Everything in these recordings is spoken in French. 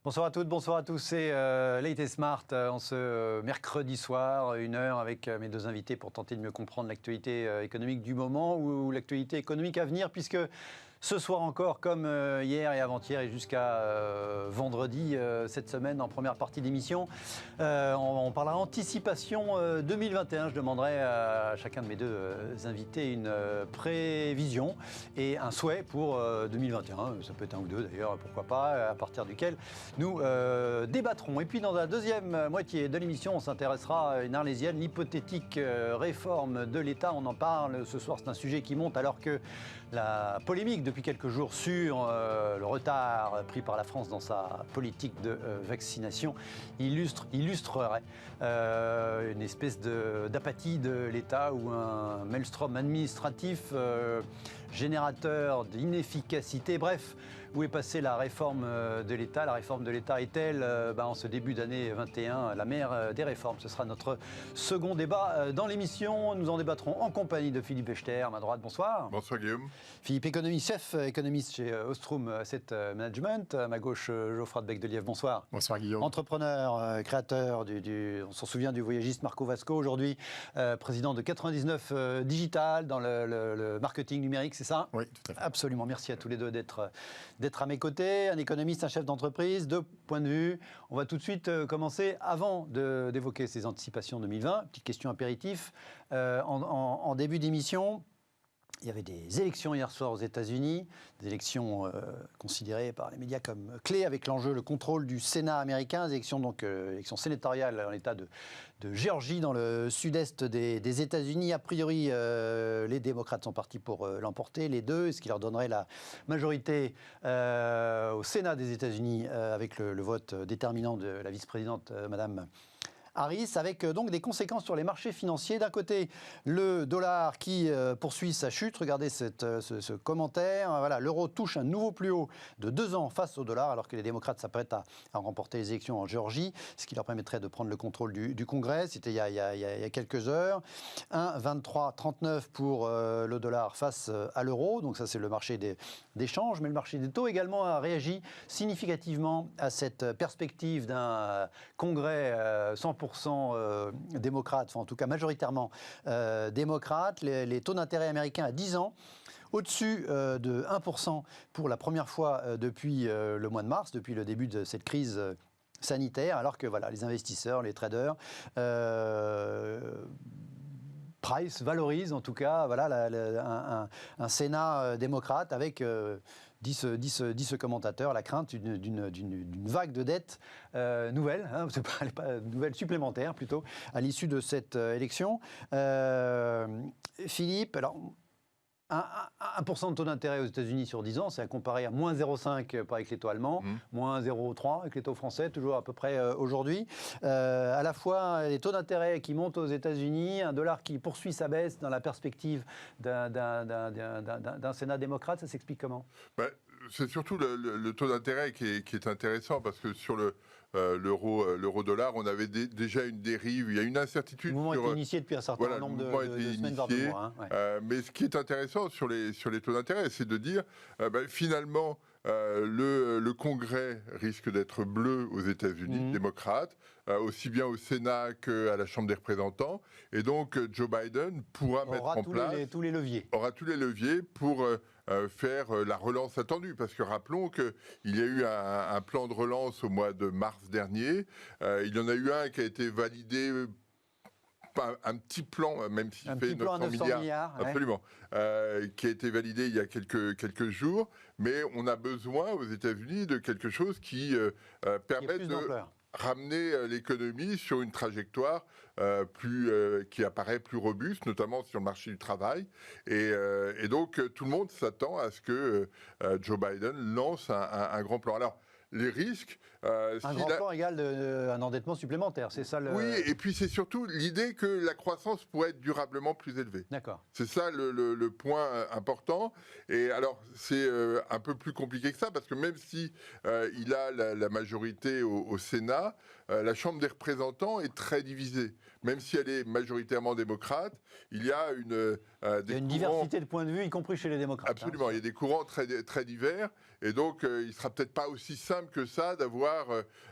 Bonsoir à toutes, bonsoir à tous, c'est Late et Smart en ce mercredi soir, 1h avec mes deux invités pour tenter de mieux comprendre l'actualité économique du moment ou l'actualité économique à venir, puisque ce soir encore, comme hier et avant-hier et jusqu'à vendredi cette semaine en première partie d'émission, on parlera anticipation 2021. Je demanderai à chacun de mes deux invités une prévision et un souhait pour 2021. Ça peut être un ou deux d'ailleurs, pourquoi pas, à partir duquel nous débattrons. Et puis dans la deuxième moitié de l'émission, on s'intéressera à une arlésienne, l'hypothétique réforme de l'État. On en parle ce soir, c'est un sujet qui monte alors que la polémique depuis quelques jours sur le retard pris par la France dans sa politique de vaccination illustrerait une espèce d'apathie de l'État ou un maelstrom administratif générateur d'inefficacité. Bref, où est passée la réforme de l'État? La réforme de l'État est-elle, en ce début d'année 21, la mère des réformes? Ce sera notre second débat dans l'émission. Nous en débattrons en compagnie de Philippe Echter, à ma droite. Bonsoir. Bonsoir Guillaume. Philippe, chef économiste chez Ostrom Asset Management. À ma gauche, Geoffroy de Becdelièvre. Bonsoir. Bonsoir Guillaume. Entrepreneur, créateur, on s'en souvient du voyagiste Marco Vasco, aujourd'hui président de 99 Digital dans le marketing numérique, c'est ça? Oui, tout à fait. Absolument. Merci à tous les deux d'être à mes côtés. Un économiste, un chef d'entreprise, deux points de vue. On va tout de suite commencer, avant d'évoquer ces anticipations 2020. Petite question apéritif. En début d'émission, il y avait des élections hier soir aux États-Unis, des élections considérées par les médias comme clés, avec l'enjeu, le contrôle du Sénat américain, des élections, élections sénatoriales dans l'État de Géorgie, dans le sud-est des États-Unis. A priori, les démocrates sont partis pour l'emporter, les deux, ce qui leur donnerait la majorité au Sénat des États-Unis, avec le vote déterminant de la vice-présidente, Madame Harris, avec donc des conséquences sur les marchés financiers. D'un côté, le dollar qui poursuit sa chute. Regardez ce commentaire. Voilà, l'euro touche un nouveau plus haut de 2 ans face au dollar, alors que les démocrates s'apprêtent à remporter les élections en Géorgie, ce qui leur permettrait de prendre le contrôle du Congrès. C'était il y a quelques heures. 1,2339 pour le dollar face à l'euro. Donc ça, c'est le marché des changes. Mais le marché des taux également a réagi significativement à cette perspective d'un Congrès 100% démocrates, enfin en tout cas majoritairement démocrates. Les taux d'intérêt américains à 10 ans, au-dessus de 1% pour la première fois depuis le mois de mars, depuis le début de cette crise sanitaire, alors que voilà, les investisseurs, les traders valorisent en tout cas un Sénat démocrate avec, disent ce commentateur, la crainte d'une vague de dettes nouvelle, pas nouvelle supplémentaire plutôt, à l'issue de cette élection. Philippe, alors 1% de taux d'intérêt aux États-Unis sur 10 ans, c'est à comparer à moins 0,5 avec les taux allemands, moins 0,3 avec les taux français, toujours à peu près aujourd'hui. À la fois les taux d'intérêt qui montent aux États-Unis, un dollar qui poursuit sa baisse dans la perspective d'un Sénat démocrate, ça s'explique comment? C'est surtout le taux d'intérêt qui est intéressant, parce que sur l'euro-dollar, on avait déjà une dérive, il y a une incertitude. Le mouvement était initié depuis un certain nombre de semaines, voire de mois. Mais ce qui est intéressant sur les taux d'intérêt, c'est de dire, finalement, le Congrès risque d'être bleu aux États-Unis, démocrate, aussi bien au Sénat qu'à la Chambre des représentants. Et donc, Joe Biden pourra mettre en place... tous les leviers. Aura tous les leviers pour faire la relance attendue. Parce que rappelons qu'il y a eu un plan de relance au mois de mars dernier. Il y en a eu un qui a été validé... un petit plan, même s'il fait 900 milliards, absolument, qui a été validé il y a quelques jours, mais on a besoin aux États-Unis de quelque chose qui permette de ramener l'économie sur une trajectoire qui apparaît plus robuste, notamment sur le marché du travail. Et donc, tout le monde s'attend à ce que Joe Biden lance un grand plan. Alors, les risques... un grand plan égale un endettement supplémentaire, c'est ça le... Oui, et puis c'est surtout l'idée que la croissance pourrait être durablement plus élevée. D'accord. C'est ça le point important. Et alors, c'est un peu plus compliqué que ça, parce que même si il a la majorité au Sénat, la Chambre des représentants est très divisée. Même si elle est majoritairement démocrate, il y a il y a une diversité de points de vue, y compris chez les démocrates. Absolument, il y a des courants très divers. Et donc, il ne sera peut-être pas aussi simple que ça d'avoir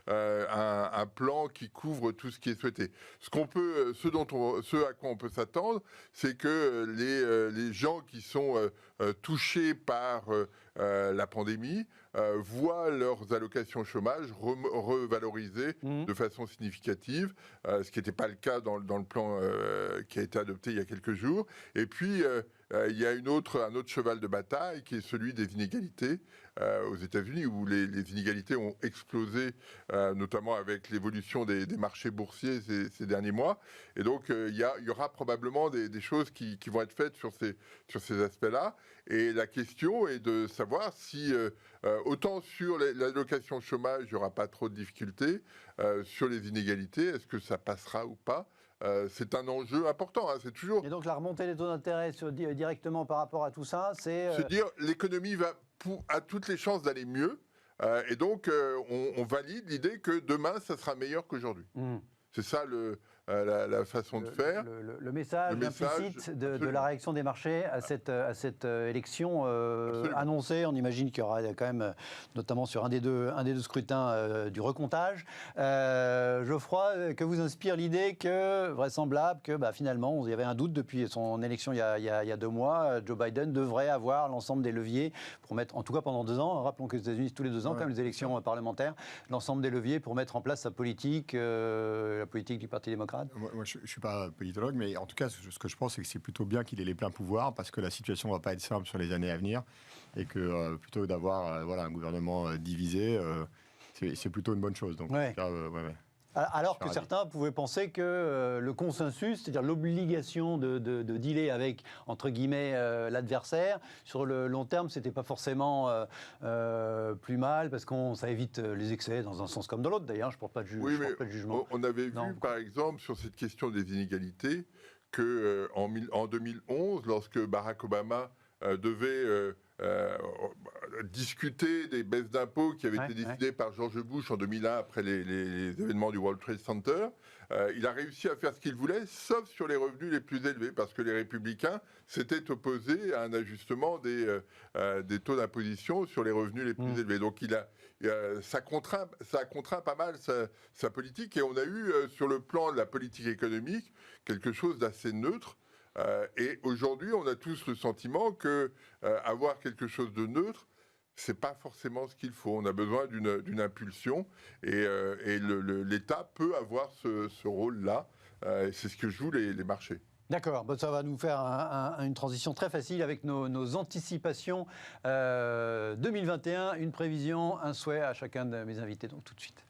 un plan qui couvre tout ce qui est souhaité. Ce à quoi on peut s'attendre, c'est que les gens qui sont touchés par la pandémie voient leurs allocations chômage revalorisées de façon significative, ce qui n'était pas le cas dans le plan qui a été adopté il y a quelques jours. Et puis, il y a un autre cheval de bataille qui est celui des inégalités aux États-Unis, où les inégalités ont explosé, notamment avec l'évolution des marchés boursiers ces derniers mois. Et donc, il y aura probablement des choses qui vont être faites sur ces aspects-là. Et la question est de savoir si, autant sur l'allocation chômage, il n'y aura pas trop de difficultés, sur les inégalités, est-ce que ça passera ou pas ? C'est un enjeu important, c'est toujours... Et donc la remontée des taux d'intérêt directement par rapport à tout ça, c'est... Se dire, l'économie a toutes les chances d'aller mieux, et donc on valide l'idée que demain, ça sera meilleur qu'aujourd'hui. C'est ça la façon de faire. Le message implicite de la réaction des marchés à cette élection annoncée. On imagine qu'il y aura quand même, notamment sur un des deux scrutins, du recomptage. Geoffroy, que vous inspire l'idée que, vraisemblable, que finalement, il y avait un doute depuis son élection il y a 2 mois, Joe Biden devrait avoir l'ensemble des leviers pour mettre, en tout cas pendant 2 ans, rappelons que les États-Unis, tous les 2 ans, comme les élections parlementaires, l'ensemble des leviers pour mettre en place sa politique, la politique du Parti démocrate. Moi, je ne suis pas politologue, mais en tout cas, ce que je pense, c'est que c'est plutôt bien qu'il ait les pleins pouvoirs, parce que la situation ne va pas être simple sur les années à venir, et que plutôt d'avoir un gouvernement divisé, c'est plutôt une bonne chose. Donc, ouais. Alors que certains pouvaient penser que le consensus, c'est-à-dire l'obligation de dealer avec, entre guillemets, l'adversaire, sur le long terme, c'était pas forcément plus mal, parce ça évite les excès dans un sens comme dans l'autre, d'ailleurs, je ne porte pas de jugement. On avait vu, par exemple, sur cette question des inégalités, qu'en 2011, lorsque Barack Obama devait discuter des baisses d'impôts qui avaient été décidées par George Bush en 2001 après les événements du World Trade Center, il a réussi à faire ce qu'il voulait, sauf sur les revenus les plus élevés, parce que les républicains s'étaient opposés à un ajustement des taux d'imposition sur les revenus les plus élevés. Donc ça a contraint pas mal sa politique, et on a eu sur le plan de la politique économique quelque chose d'assez neutre. Et aujourd'hui, on a tous le sentiment que avoir quelque chose de neutre, c'est pas forcément ce qu'il faut. On a besoin d'une impulsion, et l'État peut avoir ce rôle-là. C'est ce que jouent les marchés. D'accord, ça va nous faire une transition très facile avec nos anticipations 2021, une prévision, un souhait à chacun de mes invités, donc tout de suite.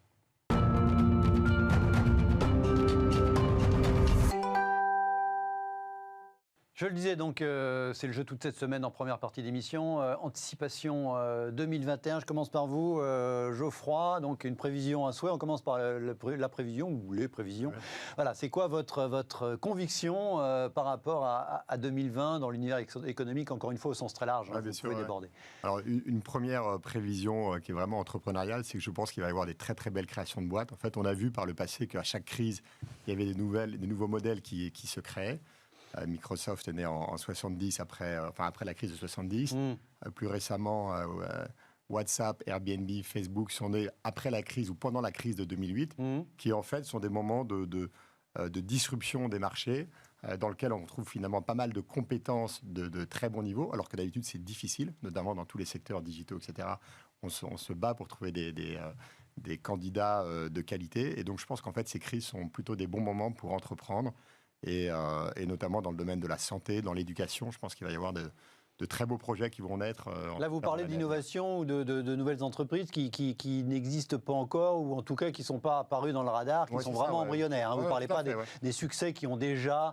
Je le disais, donc, c'est le jeu toute cette semaine en première partie d'émission. Anticipation 2021, je commence par vous, Geoffroy. Donc, une prévision, un souhait. On commence par la prévision, ou les prévisions. Ouais. Voilà, c'est quoi votre conviction par rapport à 2020 dans l'univers économique, encore une fois, au sens très large, vous pouvez déborder. Alors, une première prévision qui est vraiment entrepreneuriale, c'est que je pense qu'il va y avoir des très très belles créations de boîtes. En fait, on a vu par le passé qu'à chaque crise, il y avait des nouveaux modèles qui se créaient. Microsoft est né en 70, après la crise de 70. Plus récemment, WhatsApp, Airbnb, Facebook sont nés après la crise ou pendant la crise de 2008, qui en fait sont des moments de disruption des marchés, dans lequel on trouve finalement pas mal de compétences de très bon niveau, alors que d'habitude c'est difficile, notamment dans tous les secteurs digitaux, etc. On se bat pour trouver des candidats de qualité. Et donc je pense qu'en fait ces crises sont plutôt des bons moments pour entreprendre. Et notamment dans le domaine de la santé, dans l'éducation, je pense qu'il va y avoir de très beaux projets qui vont naître. Là, vous parlez d'innovation ou de nouvelles entreprises qui n'existent pas encore, ou en tout cas qui ne sont pas apparus dans le radar, qui sont vraiment embryonnaires. Vous ne parlez pas des succès qui ont déjà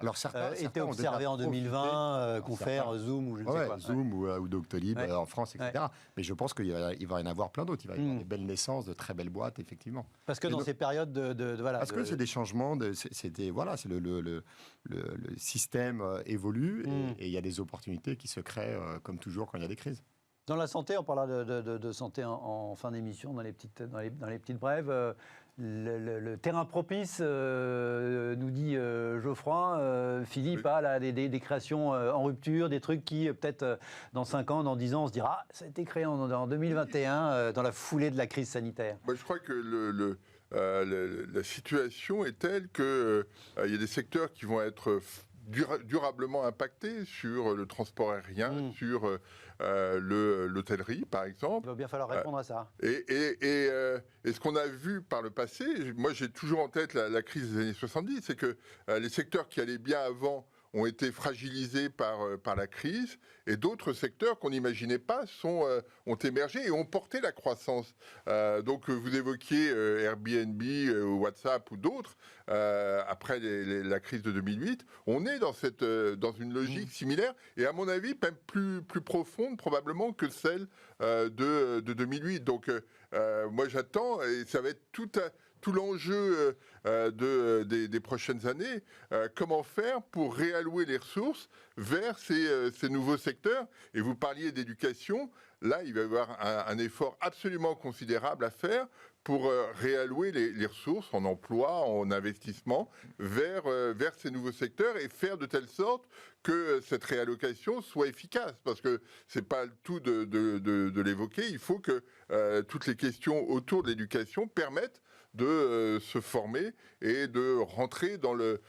été observés en 2020, Confère, Zoom ou je ne sais quoi. Zoom ou Doctolib en France, etc. Mais je pense qu'il va y en avoir plein d'autres. Il va y avoir des belles naissances, de très belles boîtes, effectivement. Parce que dans ces périodes Parce que c'est des changements, c'est le système évolue et il y a des opportunités qui se créent comme toujours quand il y a des crises. Dans la santé, on parlera de santé en fin d'émission, dans les petites brèves. le terrain propice, nous dit Geoffroy. Philippe a là, des créations en rupture, des trucs qui, peut-être dans 5 ans, dans 10 ans, on se dira ça a été créé en 2021, dans la foulée de la crise sanitaire. Moi, je crois que la situation est telle qu'il y a des secteurs qui vont être durablement impactés sur le transport aérien, sur l'hôtellerie, par exemple. Il va bien falloir répondre à ça. Et ce qu'on a vu par le passé, moi j'ai toujours en tête la crise des années 70, c'est que les secteurs qui allaient bien avant ont été fragilisés par la crise, et d'autres secteurs qu'on n'imaginait pas ont émergé et ont porté la croissance. Donc vous évoquiez Airbnb, WhatsApp ou d'autres, après la crise de 2008, on est dans une logique similaire, et à mon avis, même plus profonde probablement que celle de 2008. Donc moi j'attends, et ça va être tout l'enjeu des prochaines années, comment faire pour réallouer les ressources vers ces nouveaux secteurs. Et vous parliez d'éducation, là il va y avoir un effort absolument considérable à faire pour réallouer les ressources en emploi, en investissement, vers ces nouveaux secteurs, et faire de telle sorte que cette réallocation soit efficace. Parce que c'est pas le tout de l'évoquer, il faut que toutes les questions autour de l'éducation permettent de se former et de rentrer dans le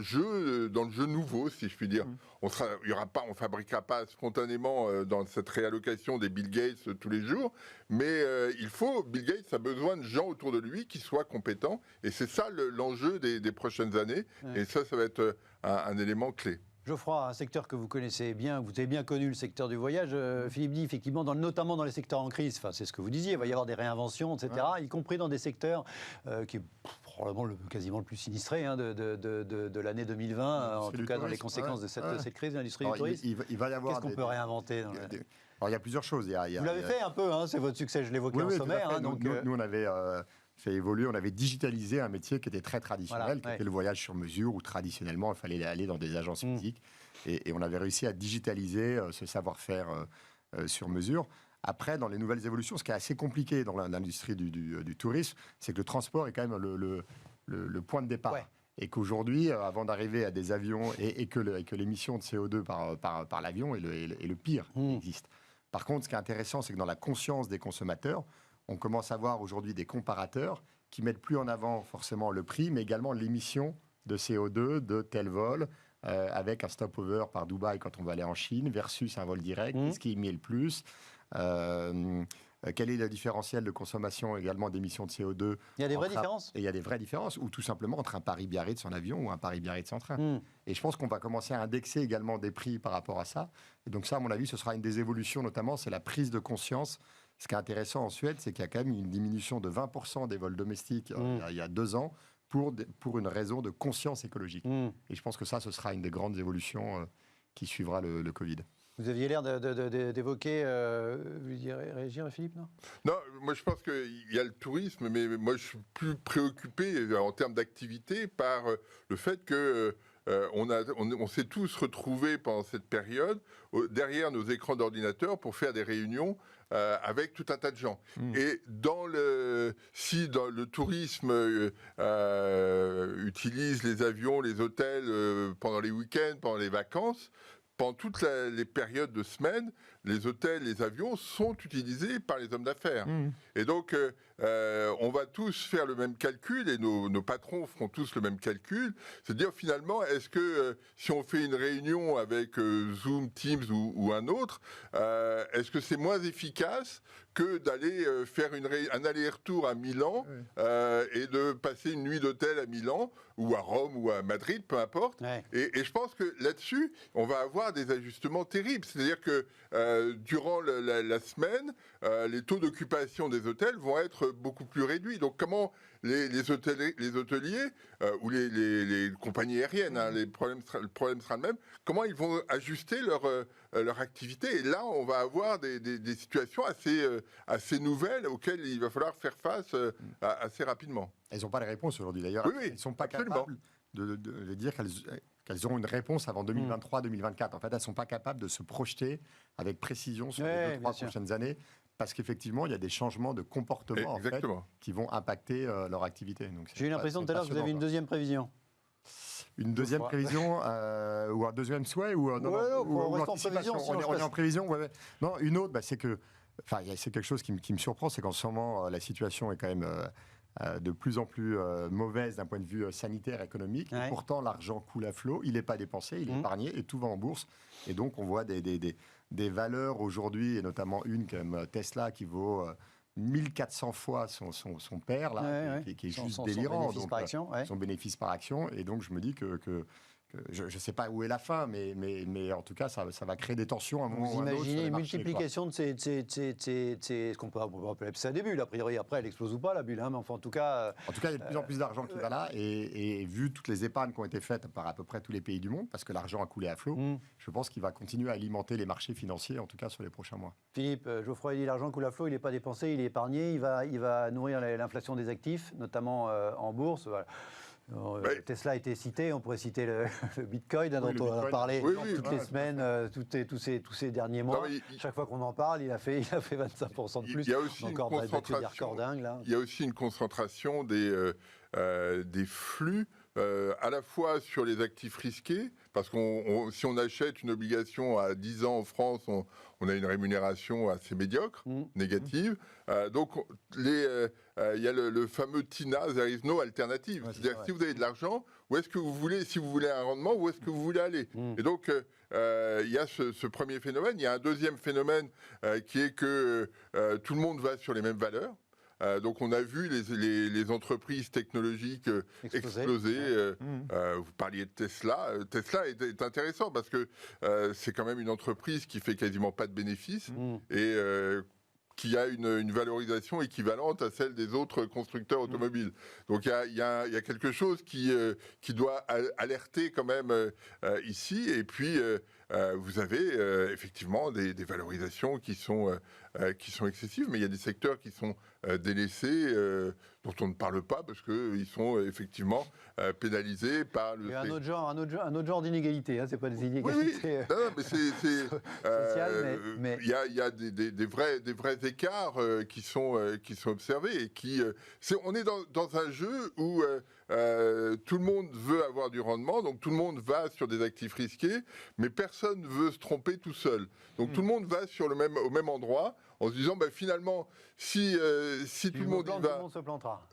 jeu nouveau, si je puis dire. On fabriquera pas spontanément dans cette réallocation des Bill Gates tous les jours, mais Bill Gates a besoin de gens autour de lui qui soient compétents, et c'est ça l'enjeu des prochaines années, et ça va être un élément clé. Geoffroy, un secteur que vous connaissez bien, vous avez bien connu le secteur du voyage. Philippe dit effectivement, notamment dans les secteurs en crise, c'est ce que vous disiez, il va y avoir des réinventions, etc., y compris dans des secteurs qui est probablement quasiment le plus sinistré de l'année 2020, en tout cas dans les conséquences de cette crise de l'industrie du tourisme. Il va y avoir Qu'est-ce qu'on peut réinventer Alors, il y a plusieurs choses. Vous l'avez fait un peu, c'est votre succès, je l'évoquais en sommaire. Nous, on avait fait évoluer, on avait digitalisé un métier qui était très traditionnel, qui était le voyage sur mesure, où traditionnellement, il fallait aller dans des agences physiques. Et on avait réussi à digitaliser ce savoir-faire sur mesure. Après, dans les nouvelles évolutions, ce qui est assez compliqué dans l'industrie du tourisme, c'est que le transport est quand même le point de départ. Ouais. Et qu'aujourd'hui, avant d'arriver à des avions, et que l'émission de CO2 par l'avion est le pire qui existe. Par contre, ce qui est intéressant, c'est que dans la conscience des consommateurs, on commence à voir aujourd'hui des comparateurs qui mettent plus en avant forcément le prix, mais également l'émission de CO2 de tel vol, avec un stopover par Dubaï quand on va aller en Chine, versus un vol direct. Qu'est-ce qui émet le plus quel est le différentiel de consommation également d'émissions de CO2 ? Il y a des vraies différences. Et il y a des vraies différences, ou tout simplement entre un Paris-Biarritz en avion ou un Paris-Biarritz en train. Et je pense qu'on va commencer à indexer également des prix par rapport à ça. Et donc ça, à mon avis, ce sera une des évolutions, notamment, c'est la prise de conscience. Ce qui est intéressant en Suède, c'est qu'il y a quand même une diminution de 20% des vols domestiques il y a 2 ans pour une raison de conscience écologique. Et je pense que ça, ce sera une des grandes évolutions qui suivra le Covid. Vous aviez l'air d'évoquer, vous vouliez réagir, Philippe, non ? Non, moi je pense qu'il y a le tourisme, mais moi je suis plus préoccupé en termes d'activité par le fait que on s'est tous retrouvés pendant cette période derrière nos écrans d'ordinateur pour faire des réunions avec tout un tas de gens. Et si dans le tourisme utilise les avions, les hôtels pendant les week-ends, pendant les vacances, pendant toutes les périodes de semaine, les hôtels, les avions sont utilisés par les hommes d'affaires. Et donc, on va tous faire le même calcul, et nos patrons feront tous le même calcul. C'est-à-dire, finalement, est-ce que si on fait une réunion avec Zoom, Teams ou un autre, est-ce que c'est moins efficace que d'aller faire un aller-retour à Milan et de passer une nuit d'hôtel à Milan ou à Rome ou à Madrid, peu importe. Ouais. Et je pense que là-dessus, on va avoir des ajustements terribles. C'est-à-dire que durant la semaine, les taux d'occupation des hôtels vont être beaucoup plus réduits. Donc comment les hôteliers ou les compagnies aériennes, le problème sera le même, comment ils vont ajuster leur activité. Et là, on va avoir des situations assez nouvelles auxquelles il va falloir faire face assez rapidement. Elles n'ont pas les réponses aujourd'hui d'ailleurs. Oui, elles ne sont pas capables de dire qu'elles auront une réponse avant 2023-2024. En fait, elles ne sont pas capables de se projeter avec précision sur les 2-3 prochaines années. parce qu'effectivement, il y a des changements de comportement en fait, qui vont impacter leur activité. J'ai eu l'impression tout à l'heure que vous avez une deuxième prévision. Une deuxième prévision ou un deuxième souhait ou anticipation. On est en prévision. Non, une autre, c'est que, c'est quelque chose qui me surprend, c'est qu'en ce moment, la situation est quand même de plus en plus mauvaise d'un point de vue sanitaire, économique. Ouais. Et pourtant, l'argent coule à flot, il n'est pas dépensé, il est épargné et tout va en bourse. Et donc, on voit des valeurs aujourd'hui, et notamment une comme Tesla qui vaut 1400 fois son père, là, qui est juste délirant. Son bénéfice par action. Et donc, je me dis que je ne sais pas où est la fin, mais en tout cas, ça va créer des tensions à un moment ou à un autre. Vous imaginez une multiplication de ce qu'on peut appeler ça bulle. A priori, après, elle explose ou pas, la bulle. Mais enfin, en tout cas... En tout cas, il y a de plus en plus d'argent qui va là. Et vu toutes les épargnes qui ont été faites par à peu près tous les pays du monde, parce que l'argent a coulé à flot, je pense qu'il va continuer à alimenter les marchés financiers, en tout cas sur les prochains mois. Philippe, Geoffroy dit l'argent coule à flot, il n'est pas dépensé, il est épargné, il va nourrir l'inflation des actifs, notamment en bourse. Voilà. Tesla a été cité, on pourrait citer le Bitcoin, dont on a parlé toutes les semaines, tous ces derniers mois. Chaque fois qu'on en parle, il a fait 25% de plus. Il y a aussi une concentration des flux, à la fois sur les actifs risqués, parce que si on achète une obligation à 10 ans en France, on a une rémunération assez médiocre, négative. Donc, il y a le fameux TINA, there is no alternative. C'est-à-dire que si vous avez de l'argent, où est-ce que vous voulez, si vous voulez un rendement, où est-ce que vous voulez aller Et donc, il y a ce premier phénomène. Il y a un deuxième phénomène qui est que tout le monde va sur les mêmes valeurs. Donc on a vu les entreprises technologiques exploser. Vous parliez de Tesla. Tesla est intéressant parce que c'est quand même une entreprise qui fait quasiment pas de bénéfices et qui a une valorisation équivalente à celle des autres constructeurs automobiles. Donc il y a quelque chose qui doit alerter quand même ici. Et puis vous avez effectivement des valorisations qui sont excessives, mais il y a des secteurs qui sont délaissés, dont on ne parle pas parce qu'ils sont effectivement pénalisés par le... Il y a un autre genre d'inégalité, c'est pas des inégalités mais sociales, mais... Il y a des vrais écarts qui sont observés et on est dans un jeu où tout le monde veut avoir du rendement, donc tout le monde va sur des actifs risqués, mais personne ne veut se tromper tout seul. Donc tout le monde va au même endroit, en se disant finalement, si tout le monde y va... Tout le monde se plantera.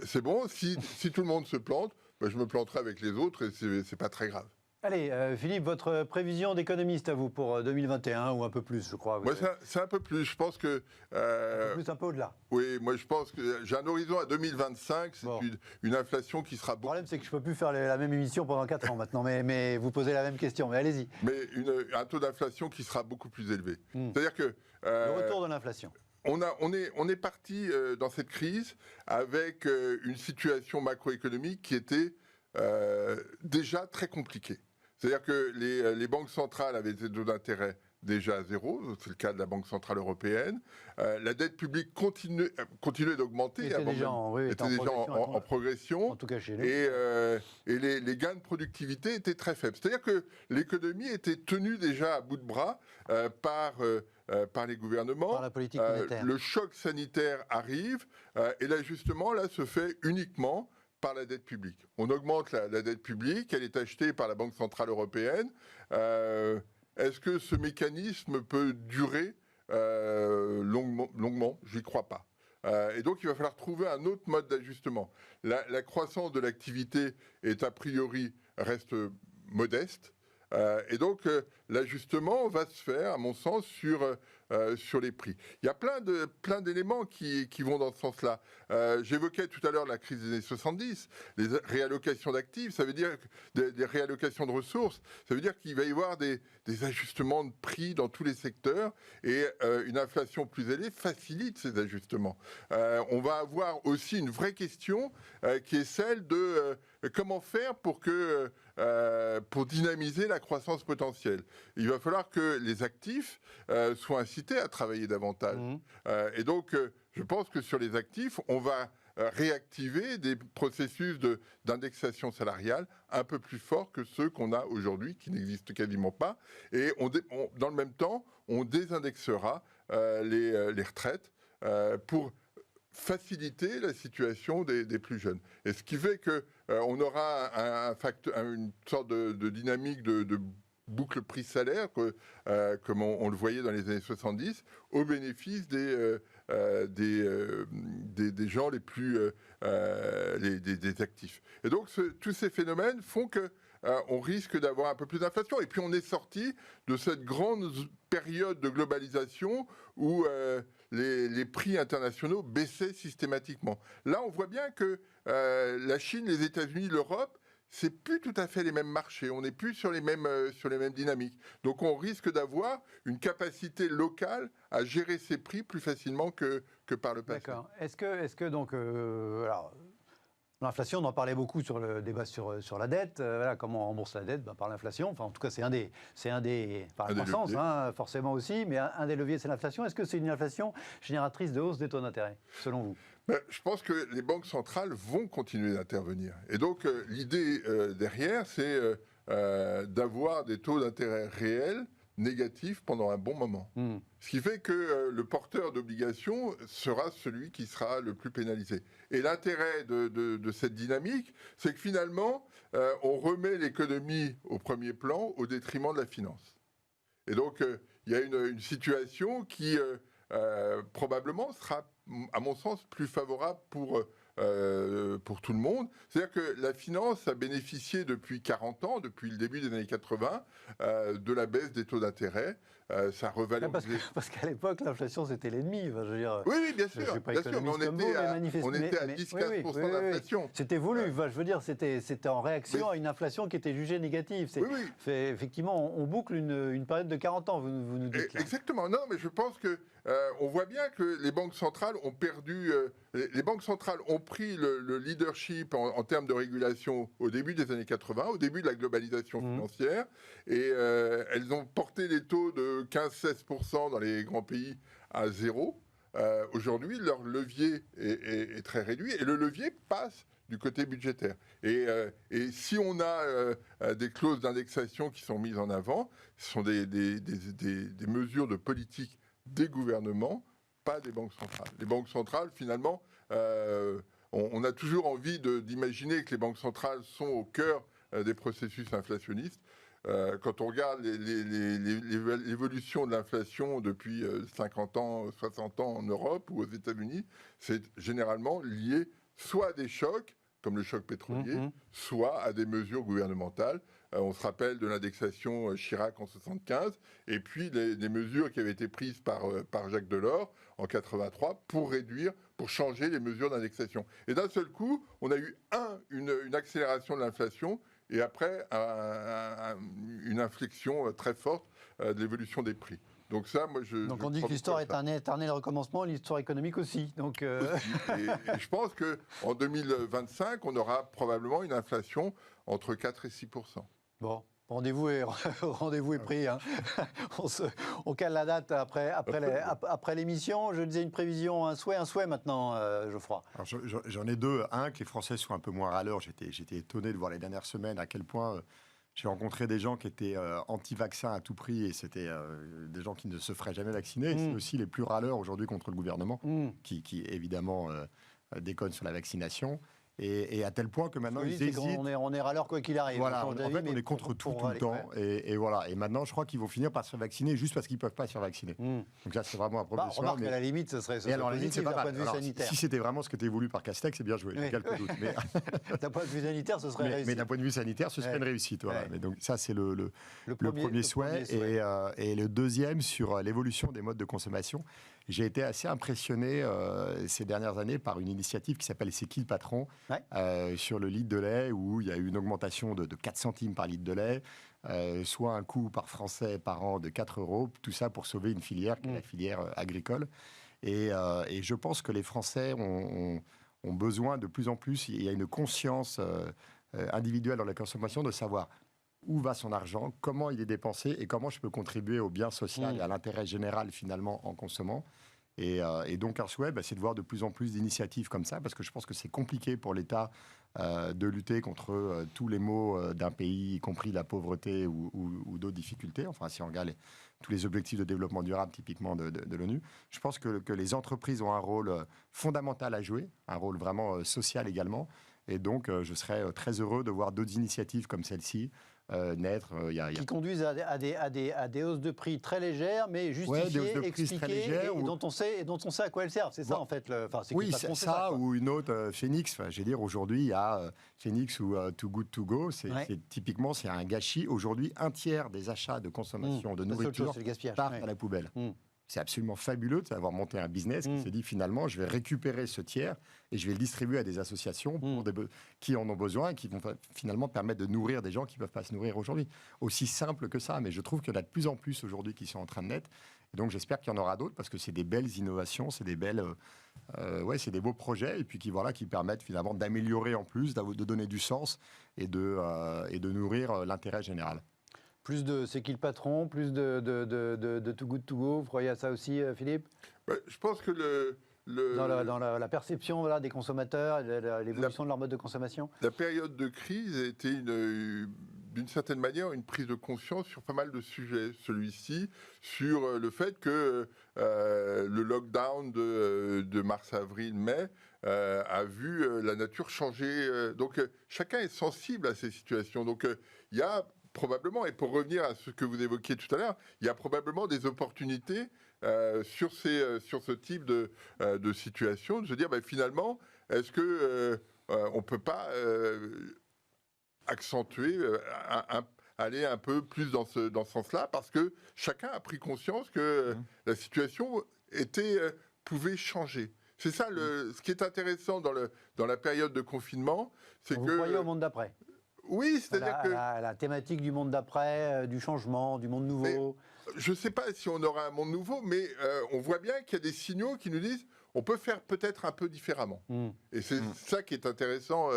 C'est bon, si tout le monde se plante, je me planterai avec les autres et c'est pas très grave. Allez, Philippe, votre prévision d'économiste à vous pour 2021 ou un peu plus, je crois. Moi, c'est un peu plus. Je pense que... un peu au-delà. Oui, moi, je pense que j'ai un horizon à 2025. C'est une inflation qui sera... Le problème, c'est que je ne peux plus faire la même émission pendant 4 ans maintenant, mais vous posez la même question. Mais allez-y. Mais un taux d'inflation qui sera beaucoup plus élevé. C'est-à-dire que... le retour de l'inflation. On est parti dans cette crise avec une situation macroéconomique qui était déjà très compliquée. C'est-à-dire que les banques centrales avaient des taux d'intérêt déjà à zéro, c'est le cas de la Banque Centrale Européenne. La dette publique continuait d'augmenter. Était déjà en progression. En tout cas chez nous. Et les gains de productivité étaient très faibles. C'est-à-dire que l'économie était tenue déjà à bout de bras par les gouvernements. Par la politique monétaire. Le choc sanitaire arrive et l'ajustement, là, se fait uniquement par la dette publique. On augmente la dette publique, elle est achetée par la Banque Centrale Européenne. Est-ce que ce mécanisme peut durer longuement ? Je n'y crois pas. Et donc, il va falloir trouver un autre mode d'ajustement. La croissance de l'activité reste modeste. Et donc, l'ajustement va se faire, à mon sens, sur les prix. Il y a plein d'éléments qui vont dans ce sens-là. J'évoquais tout à l'heure la crise des années 70, les réallocations d'actifs, ça veut dire des réallocations de ressources, ça veut dire qu'il va y avoir des ajustements de prix dans tous les secteurs et une inflation plus élevée facilite ces ajustements. On va avoir aussi une vraie question qui est celle de comment faire pour dynamiser la croissance potentielle. Il va falloir que les actifs soient incités à travailler davantage. Et donc, je pense que sur les actifs, on va réactiver des processus d'indexation salariale un peu plus forts que ceux qu'on a aujourd'hui, qui n'existent quasiment pas. Et dans le même temps, on désindexera les retraites pour faciliter la situation des plus jeunes. Et ce qui fait qu'on aura une sorte de dynamique de boucle prix-salaire, comme on le voyait dans les années 70, au bénéfice des gens les plus des actifs. Et donc tous ces phénomènes font que on risque d'avoir un peu plus d'inflation. Et puis on est sorti de cette grande période de globalisation où les prix internationaux baissaient systématiquement. Là, on voit bien que la Chine, les États-Unis, l'Europe, c'est plus tout à fait les mêmes marchés. On n'est plus sur les mêmes dynamiques. Donc on risque d'avoir une capacité locale à gérer ses prix plus facilement que par le passé. D'accord. Est-ce que donc... alors, l'inflation, on en parlait beaucoup sur le débat sur la dette. Voilà, comment on rembourse la dette par l'inflation. Enfin, en tout cas, c'est un des par la croissance, forcément aussi, mais un des leviers, c'est l'inflation. Est-ce que c'est une inflation génératrice de hausse des taux d'intérêt, selon vous ? Je pense que les banques centrales vont continuer d'intervenir. Et donc, l'idée derrière, c'est d'avoir des taux d'intérêt réels négatifs pendant un bon moment. Ce qui fait que le porteur d'obligations sera celui qui sera le plus pénalisé. Et l'intérêt de cette dynamique, c'est que finalement, on remet l'économie au premier plan au détriment de la finance. Et donc, il y a une situation qui probablement sera, à mon sens, plus favorable pour tout le monde. C'est-à-dire que la finance a bénéficié depuis 40 ans, depuis le début des années 80, de la baisse des taux d'intérêt. Ça revalorisait. Parce qu'à l'époque, l'inflation, c'était l'ennemi. Enfin, je veux dire, oui, bien sûr. Mais on était à 10-15% d'inflation. C'était voulu. Enfin, je veux dire, c'était en réaction à une inflation qui était jugée négative. Effectivement, on boucle une période de 40 ans, vous nous dites. Exactement. Non, mais je pense que on voit bien que les banques centrales ont perdu... les banques centrales ont pris le leadership en termes de régulation au début des années 80, au début de la globalisation financière, et elles ont porté les taux de 15-16% dans les grands pays à zéro. Aujourd'hui, leur levier est très réduit, et le levier passe du côté budgétaire. Et si on a des clauses d'indexation qui sont mises en avant, ce sont des mesures de politique des gouvernements, pas des banques centrales. Les banques centrales, finalement, on a toujours envie d'imaginer que les banques centrales sont au cœur des processus inflationnistes. Quand on regarde l'évolution de l'inflation depuis 50 ans, 60 ans en Europe ou aux États-Unis, c'est généralement lié soit à des chocs, comme le choc pétrolier, soit à des mesures gouvernementales. On se rappelle de l'indexation Chirac en 1975, et puis des mesures qui avaient été prises par Jacques Delors en 1983 pour changer les mesures d'indexation. Et d'un seul coup, on a eu une accélération de l'inflation, et après une inflexion très forte de l'évolution des prix. Donc ça, moi, Donc on dit que l'histoire est un éternel recommencement, l'histoire économique aussi. Donc aussi. Et je pense qu'en 2025, on aura probablement une inflation entre 4 et 6%. Bon, rendez-vous est pris. Hein. On cale la date après l'émission. Je disais une prévision, un souhait maintenant, Geoffroy. Alors j'en ai deux. Un, que les Français soient un peu moins râleurs. J'étais étonné de voir les dernières semaines à quel point... j'ai rencontré des gens qui étaient anti-vaccins à tout prix, et c'était des gens qui ne se feraient jamais vacciner. C'est aussi les plus râleurs aujourd'hui contre le gouvernement, qui évidemment déconne sur la vaccination. Et à tel point que maintenant, ils hésitent. On est râleurs quoi qu'il arrive. Voilà, en fait, on est contre tout le temps. Et voilà. Et maintenant, je crois qu'ils vont finir par se faire vacciner juste parce qu'ils ne peuvent pas se faire vacciner. Donc là, c'est vraiment un problème. Remarque, mais à la limite, ce serait positif d'un point de vue sanitaire. Si c'était vraiment ce que était voulu par Castex, c'est bien joué. J'ai quelques doutes. Mais d'un point de vue sanitaire, ce serait réussi. Mais d'un point de vue sanitaire, ce serait une réussite. Voilà. Mais donc ça, c'est le premier souhait. Et le deuxième, sur l'évolution des modes de consommation. J'ai été assez impressionné ces dernières années par une initiative qui s'appelle C'est qui le patron, sur le litre de lait, où il y a eu une augmentation de 4 centimes par litre de lait, soit un coût par Français par an de 4 €, tout ça pour sauver une filière qui est la filière agricole. Et je pense que les Français ont besoin de plus en plus, il y a une conscience individuelle dans la consommation de savoir où va son argent, comment il est dépensé et comment je peux contribuer au bien social et à l'intérêt général finalement en consommant. Et donc, un souhait, c'est de voir de plus en plus d'initiatives comme ça, parce que je pense que c'est compliqué pour l'État de lutter contre tous les maux d'un pays, y compris la pauvreté ou d'autres difficultés. Enfin, si on regarde tous les objectifs de développement durable, typiquement de l'ONU, je pense que les entreprises ont un rôle fondamental à jouer, un rôle vraiment social également. Et donc, je serais très heureux de voir d'autres initiatives comme celle-ci naître. Qui conduisent à des hausses de prix très légères, mais justifiées, expliquées, et dont on sait à quoi elles servent. C'est ça, en fait. Oui, c'est ça, ou une autre, Phoenix. Je veux dire, aujourd'hui, il y a Phoenix ou Too Good To Go. Typiquement, c'est un gâchis. Aujourd'hui, un tiers des achats de consommation de nourriture partent à la poubelle. C'est absolument fabuleux d'avoir monté un business qui s'est dit finalement, je vais récupérer ce tiers et je vais le distribuer à des associations qui en ont besoin et qui vont finalement permettre de nourrir des gens qui ne peuvent pas se nourrir aujourd'hui. Aussi simple que ça, mais je trouve qu'il y en a de plus en plus aujourd'hui qui sont en train de naître. Et donc j'espère qu'il y en aura d'autres parce que c'est des belles innovations, c'est des belles, c'est des beaux projets et puis qui permettent finalement d'améliorer en plus, de donner du sens et de nourrir l'intérêt général. Plus de C'est qui le patron, plus de Too Good To Go, vous croyez à ça aussi, Philippe ? Je pense que dans la perception des consommateurs, l'évolution de leur mode de consommation. La période de crise a été d'une certaine manière une prise de conscience sur pas mal de sujets. Celui-ci, sur le fait que le lockdown de mars, avril, mai a vu la nature changer. Donc chacun est sensible à ces situations. Donc il y a probablement, et pour revenir à ce que vous évoquiez tout à l'heure, il y a probablement des opportunités sur ce type de situation, de se dire finalement, est-ce que on ne peut pas accentuer, aller un peu plus dans ce sens-là, parce que chacun a pris conscience que la situation pouvait changer. C'est ça, ce qui est intéressant dans la période de confinement, c'est que... Vous croyez au monde d'après ? Oui, c'est-à-dire que... La thématique du monde d'après, du changement, du monde nouveau. Je ne sais pas si on aura un monde nouveau, mais on voit bien qu'il y a des signaux qui nous disent on peut faire peut-être un peu différemment. Et c'est ça qui est intéressant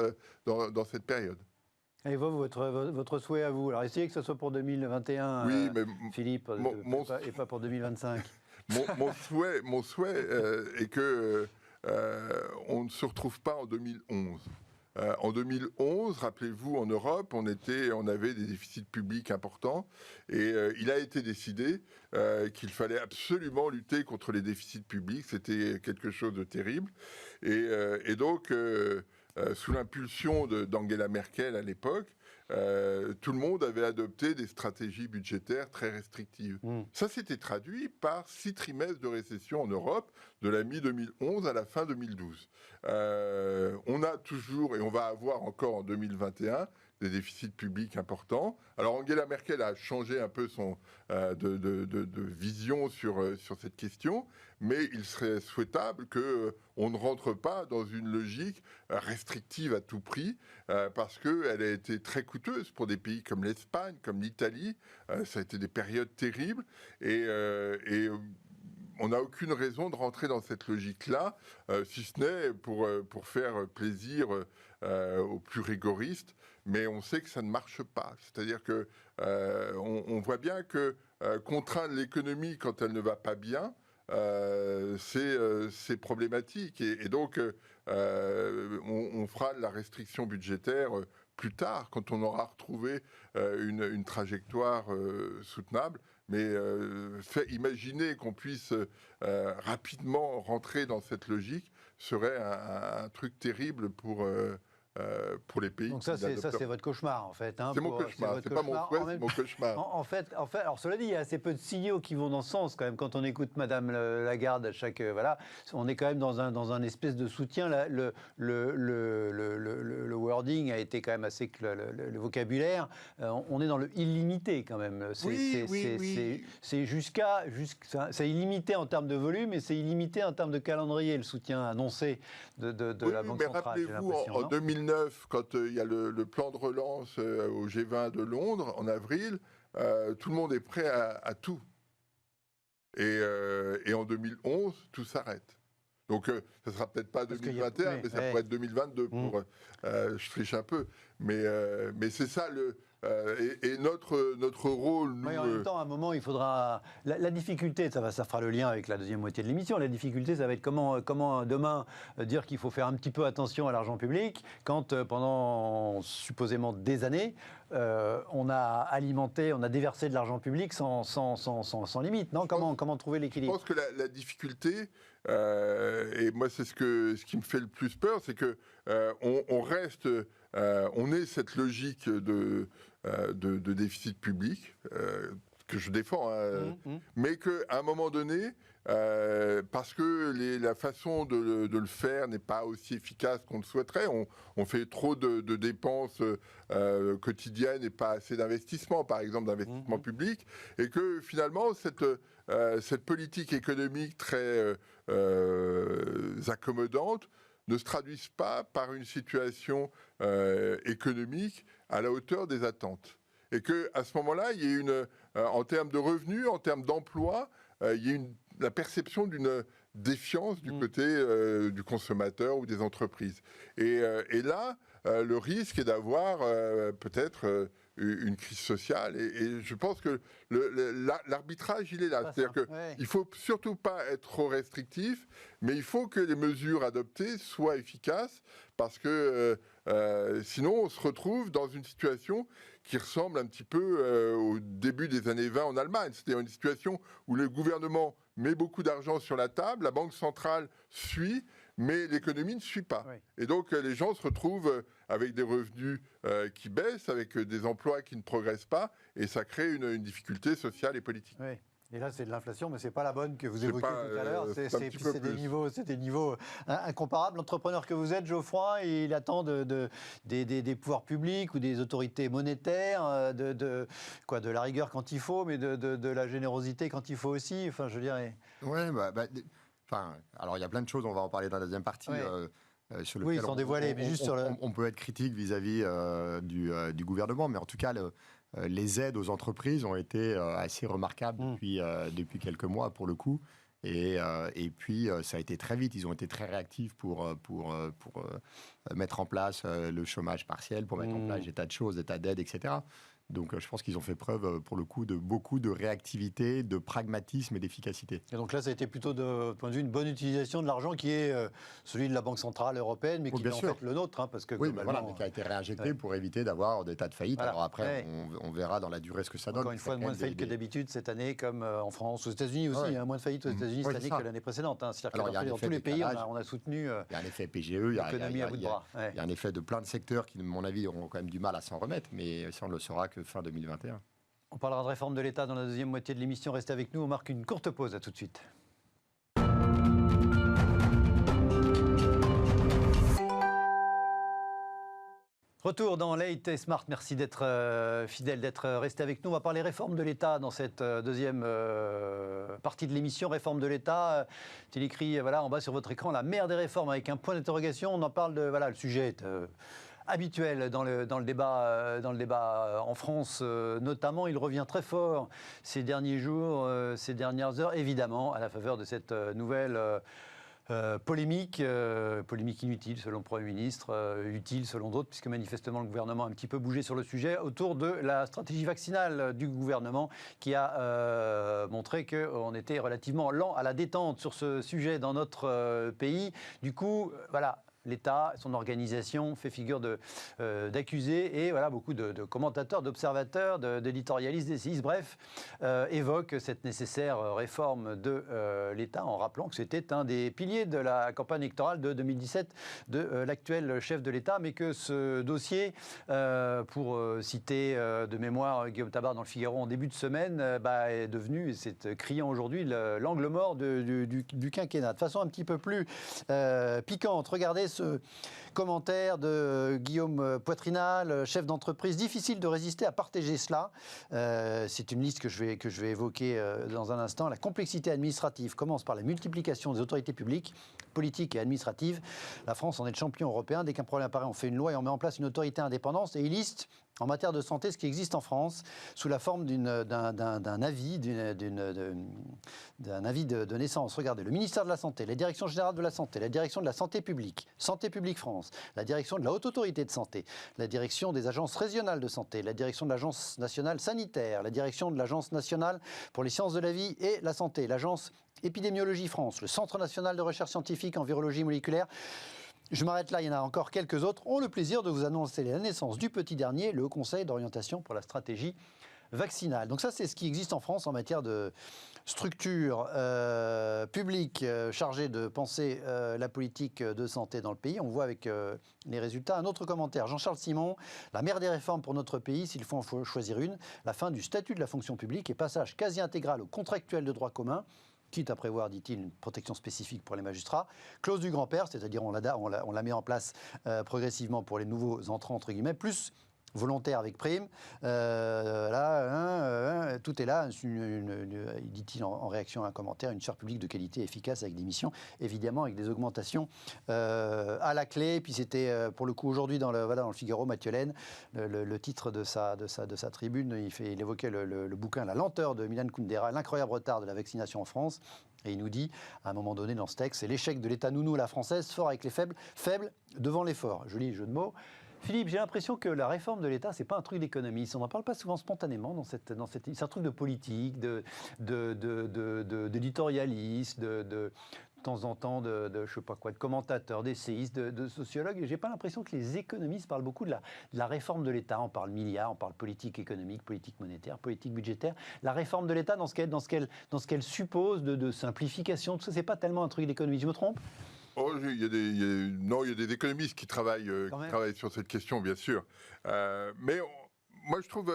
dans cette période. Et vous, votre souhait à vous, alors essayez que ce soit pour 2021, oui, mais Philippe, et pas pour 2025. Mon souhait est que on ne se retrouve pas en 2011. En 2011, rappelez-vous, en Europe, on avait des déficits publics importants et il a été décidé qu'il fallait absolument lutter contre les déficits publics. C'était quelque chose de terrible. Et donc, sous l'impulsion d'Angela Merkel à l'époque, tout le monde avait adopté des stratégies budgétaires très restrictives. Ça s'était traduit par 6 trimestres de récession en Europe, de la mi-2011 à la fin 2012. On a toujours, et on va avoir encore en 2021, des déficits publics importants. Alors Angela Merkel a changé un peu de vision sur cette question, mais il serait souhaitable qu'on ne rentre pas dans une logique restrictive à tout prix, parce qu'elle a été très coûteuse pour des pays comme l'Espagne, comme l'Italie. Ça a été des périodes terribles, et on n'a aucune raison de rentrer dans cette logique-là, si ce n'est pour faire plaisir aux plus rigoristes, mais on sait que ça ne marche pas. C'est-à-dire que on voit bien que contraindre l'économie quand elle ne va pas bien, c'est problématique. Et donc, on fera de la restriction budgétaire plus tard, quand on aura retrouvé une trajectoire soutenable. Mais imaginer qu'on puisse rapidement rentrer dans cette logique serait un truc terrible pour les pays. Donc ça, c'est votre cauchemar, en fait. C'est mon cauchemar, c'est pas mon souhait, c'est mon cauchemar. En fait, alors cela dit, il y a assez peu de signaux qui vont dans ce sens, quand même. Quand on écoute Madame Lagarde à chaque... on est quand même dans un espèce de soutien. Le wording a été quand même assez... Le vocabulaire, on est dans le illimité, quand même. C'est c'est illimité en termes de volume, et c'est illimité en termes de calendrier, le soutien annoncé de la Banque centrale. Mais rappelez-vous, en 2009, quand il y a le plan de relance au G20 de Londres, en avril, tout le monde est prêt à tout. Et en 2011, tout s'arrête. Donc, ça ne sera peut-être pas 2021, mais ça pourrait être 2022. Je triche un peu. Mais c'est ça, et notre rôle, nous... Oui, en même temps, à un moment, il faudra... La difficulté, ça fera le lien avec la deuxième moitié de l'émission, la difficulté, ça va être comment demain dire qu'il faut faire un petit peu attention à l'argent public quand pendant supposément des années, on a alimenté, on a déversé de l'argent public sans limite, non ? Comment trouver l'équilibre ? Je pense que la difficulté, et moi c'est ce qui me fait le plus peur, c'est que on ait cette logique de déficit public que je défends, mais qu'à un moment donné, parce que la façon de le faire n'est pas aussi efficace qu'on le souhaiterait, on fait trop de dépenses quotidiennes et pas assez d'investissements, par exemple d'investissement public, et que finalement cette politique économique très accommodante ne se traduise pas par une situation économique à la hauteur des attentes. Et qu'à ce moment-là, il y ait en termes de revenus, en termes d'emploi, il y ait la perception d'une défiance du côté du consommateur ou des entreprises. Et là, le risque est d'avoir peut-être une crise sociale. Et je pense que l'arbitrage, il est là. C'est-à-dire qu'il ne faut surtout pas être trop restrictif, mais il faut que les mesures adoptées soient efficaces, parce que sinon, on se retrouve dans une situation qui ressemble un petit peu au début des années 20 en Allemagne. C'est-à-dire une situation où le gouvernement met beaucoup d'argent sur la table, la banque centrale suit, mais l'économie ne suit pas. Oui. Et donc les gens se retrouvent avec des revenus qui baissent, avec des emplois qui ne progressent pas, et ça crée une difficulté sociale et politique. Oui. Et là, c'est de l'inflation, mais ce n'est pas la bonne que vous évoquiez tout à l'heure. C'est des niveaux incomparables. L'entrepreneur que vous êtes, Geoffroy, il attend des pouvoirs publics ou des autorités monétaires, de la rigueur quand il faut, mais de la générosité quand il faut aussi. Enfin, je dirais. Oui, alors il y a plein de choses, on va en parler dans la deuxième partie. Sur oui, sans dévoiler, mais juste sur on peut être critique vis-à-vis du gouvernement, mais en tout cas, les aides aux entreprises ont été assez remarquables depuis quelques mois, pour le coup. Et puis, ça a été très vite. Ils ont été très réactifs pour mettre en place le chômage partiel, pour mettre en place des tas de choses, des tas d'aides, etc. Donc, je pense qu'ils ont fait preuve, pour le coup, de beaucoup de réactivité, de pragmatisme et d'efficacité. Et donc là, ça a été plutôt, de point de vue, une bonne utilisation de l'argent qui est celui de la Banque Centrale Européenne, mais qui est en fait le nôtre. Parce que mais qui a été réinjecté pour éviter d'avoir des tas de faillites. Voilà. Alors après, on verra dans la durée ce que ça donne. Encore une fois, moins de faillites que d'habitude cette année, comme en France, aux États-Unis aussi. Moins de faillites aux États-unis cette année que l'année précédente. C'est-à-dire que dans tous les pays, on a soutenu il y a un effet PGE, il y a à bout de bras. Il y a un effet de plein de secteurs qui, à mon avis, auront quand même du mal à s'en remettre, mais ça, on le saura que fin 2021. On parlera de réforme de l'État dans la deuxième moitié de l'émission. Restez avec nous, on marque une courte pause. À tout de suite. Retour dans Late et Smart. Merci d'être fidèle, d'être resté avec nous. On va parler réforme de l'État dans cette deuxième partie de l'émission. Réforme de l'État. Il est écrit en bas sur votre écran, la mère des réformes avec un point d'interrogation. On en parle le sujet est habituel dans le débat en France, notamment. Il revient très fort ces derniers jours, ces dernières heures, évidemment, à la faveur de cette nouvelle polémique inutile selon le Premier ministre, utile selon d'autres, puisque manifestement le gouvernement a un petit peu bougé sur le sujet, autour de la stratégie vaccinale du gouvernement, qui a montré qu'on était relativement lent à la détente sur ce sujet dans notre pays. Du coup, l'État, son organisation fait figure d'accusé, et beaucoup de commentateurs, d'observateurs, d'éditorialistes, d'essayistes, bref, évoquent cette nécessaire réforme de l'État, en rappelant que c'était un des piliers de la campagne électorale de 2017 de l'actuel chef de l'État, mais que ce dossier, pour citer de mémoire Guillaume Tabar dans le Figaro en début de semaine, est devenu, et c'est criant aujourd'hui, l'angle mort du quinquennat. De façon un petit peu plus piquante, regardez ce commentaire de Guillaume Poitrinal, chef d'entreprise. Difficile de résister à partager cela. C'est une liste que je vais évoquer dans un instant. La complexité administrative commence par la multiplication des autorités publiques, politiques et administratives. La France en est le champion européen. Dès qu'un problème apparaît, on fait une loi et on met en place une autorité indépendante. Et il liste en matière de santé ce qui existe en France sous la forme d'un avis, d'un avis de naissance. Regardez, le ministère de la Santé, la Direction générale de la Santé, la Direction de la Santé publique, Santé publique France, la Direction de la Haute Autorité de Santé, la Direction des agences régionales de santé, la Direction de l'Agence nationale sanitaire, la Direction de l'Agence nationale pour les sciences de la vie et la santé, l'Agence Épidémiologie France, le Centre national de recherche scientifique en virologie moléculaire. Je m'arrête là, il y en a encore quelques autres, ont le plaisir de vous annoncer la naissance du petit dernier, le Conseil d'orientation pour la stratégie vaccinale. Donc ça, c'est ce qui existe en France en matière de structure publique chargée de penser la politique de santé dans le pays. On voit avec les résultats. Un autre commentaire, Jean-Charles Simon, la mère des réformes pour notre pays, s'il faut en choisir une, la fin du statut de la fonction publique et passage quasi intégral au contractuel de droit commun, quitte à prévoir, dit-il, une protection spécifique pour les magistrats. Clause du grand-père, c'est-à-dire on la met en place progressivement pour les nouveaux entrants, entre guillemets, plus volontaire avec prime. Tout est là, dit-il en réaction à un commentaire, une sphère publique de qualité efficace avec des missions, évidemment avec des augmentations à la clé. Puis c'était, pour le coup, aujourd'hui dans le Figaro, Mathieu Laine, le titre de sa tribune, il évoquait le bouquin « La lenteur » de Milan Kundera, l'incroyable retard de la vaccination en France. Et il nous dit, à un moment donné dans ce texte, c'est l'échec de l'État nounou à la française, fort avec les faibles, faible devant les forts. Joli jeu de mots. Philippe, j'ai l'impression que la réforme de l'État, c'est pas un truc d'économiste. On n'en parle pas souvent spontanément c'est un truc de politique, d'éditorialiste, de temps en temps je sais pas quoi, de commentateurs, d'essayistes, de sociologues. Et j'ai pas l'impression que les économistes parlent beaucoup de la réforme de l'État. On parle milliards, on parle politique économique, politique monétaire, politique budgétaire. La réforme de l'État dans ce qu'elle suppose de simplification, tout ça, c'est pas tellement un truc d'économie. Je me trompe ? Oh, il y a des économistes qui travaillent sur cette question, bien sûr. Mais moi, je trouve,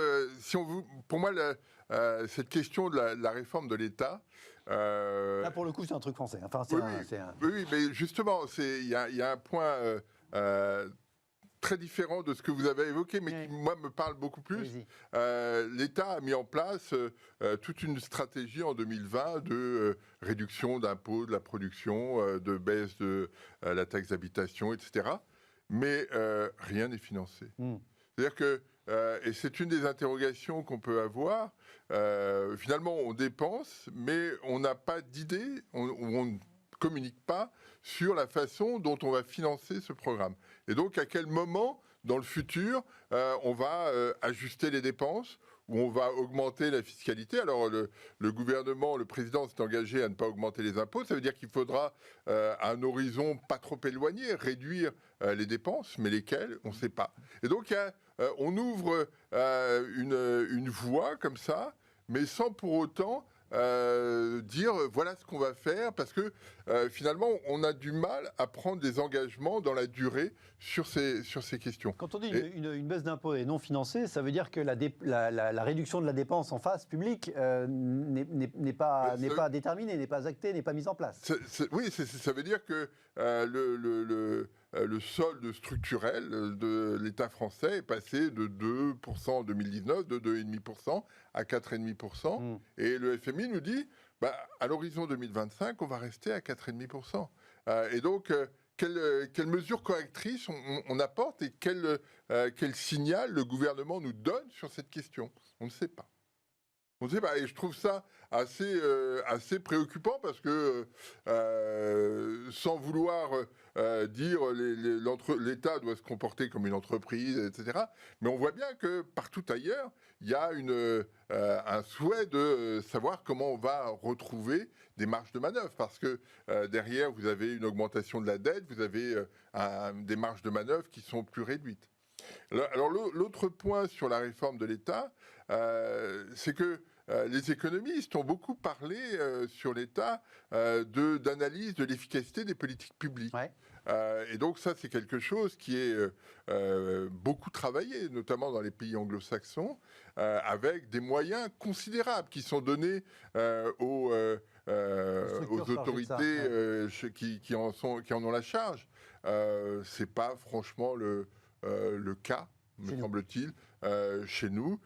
pour moi, cette question de la réforme de l'État... Là, pour le coup, c'est un truc français. Enfin, oui, mais justement, il y a un point très différent de ce que vous avez évoqué, mais qui, moi, me parle beaucoup plus. L'État a mis en place toute une stratégie en 2020 de réduction d'impôts de la production, de baisse de la taxe d'habitation, etc. Mais rien n'est financé. C'est-à-dire que, et c'est une des interrogations qu'on peut avoir, finalement, on dépense, mais on n'a pas d'idée, on ne communique pas sur la façon dont on va financer ce programme. Et donc, à quel moment, dans le futur, on va ajuster les dépenses, ou on va augmenter la fiscalité. Alors, le gouvernement, le président s'est engagé à ne pas augmenter les impôts. Ça veut dire qu'il faudra, à un horizon pas trop éloigné, réduire les dépenses, mais lesquelles, on ne sait pas. Et donc, on ouvre une voie comme ça, mais sans pour autant dire voilà ce qu'on va faire, parce que finalement on a du mal à prendre des engagements dans la durée sur ces questions. Quand on dit une baisse d'impôts et non financée, ça veut dire que la réduction de la dépense en face publique n'est pas déterminée, n'est pas actée, n'est pas mise en place. Oui, ça veut dire que le solde structurel de l'État français est passé de 2% en 2019, de 2,5% à 4,5%. Et le FMI nous dit, à l'horizon 2025, on va rester à 4,5%. Et donc, quelles mesures correctrices on apporte et quel signal le gouvernement nous donne sur cette question? On ne sait pas. On ne sait pas. Et je trouve ça assez préoccupant parce que, sans vouloir dire l'État doit se comporter comme une entreprise, etc., mais on voit bien que partout ailleurs, il y a un souhait de savoir comment on va retrouver des marges de manœuvre. Parce que derrière, vous avez une augmentation de la dette, vous avez des marges de manœuvre qui sont plus réduites. Alors l'autre point sur la réforme de l'État, c'est que les économistes ont beaucoup parlé sur l'État d'analyse de l'efficacité des politiques publiques. Ouais. Et donc ça, c'est quelque chose qui est beaucoup travaillé, notamment dans les pays anglo-saxons, avec des moyens considérables qui sont donnés aux autorités qui en ont la charge. C'est pas franchement le cas, me semble-t-il, chez nous.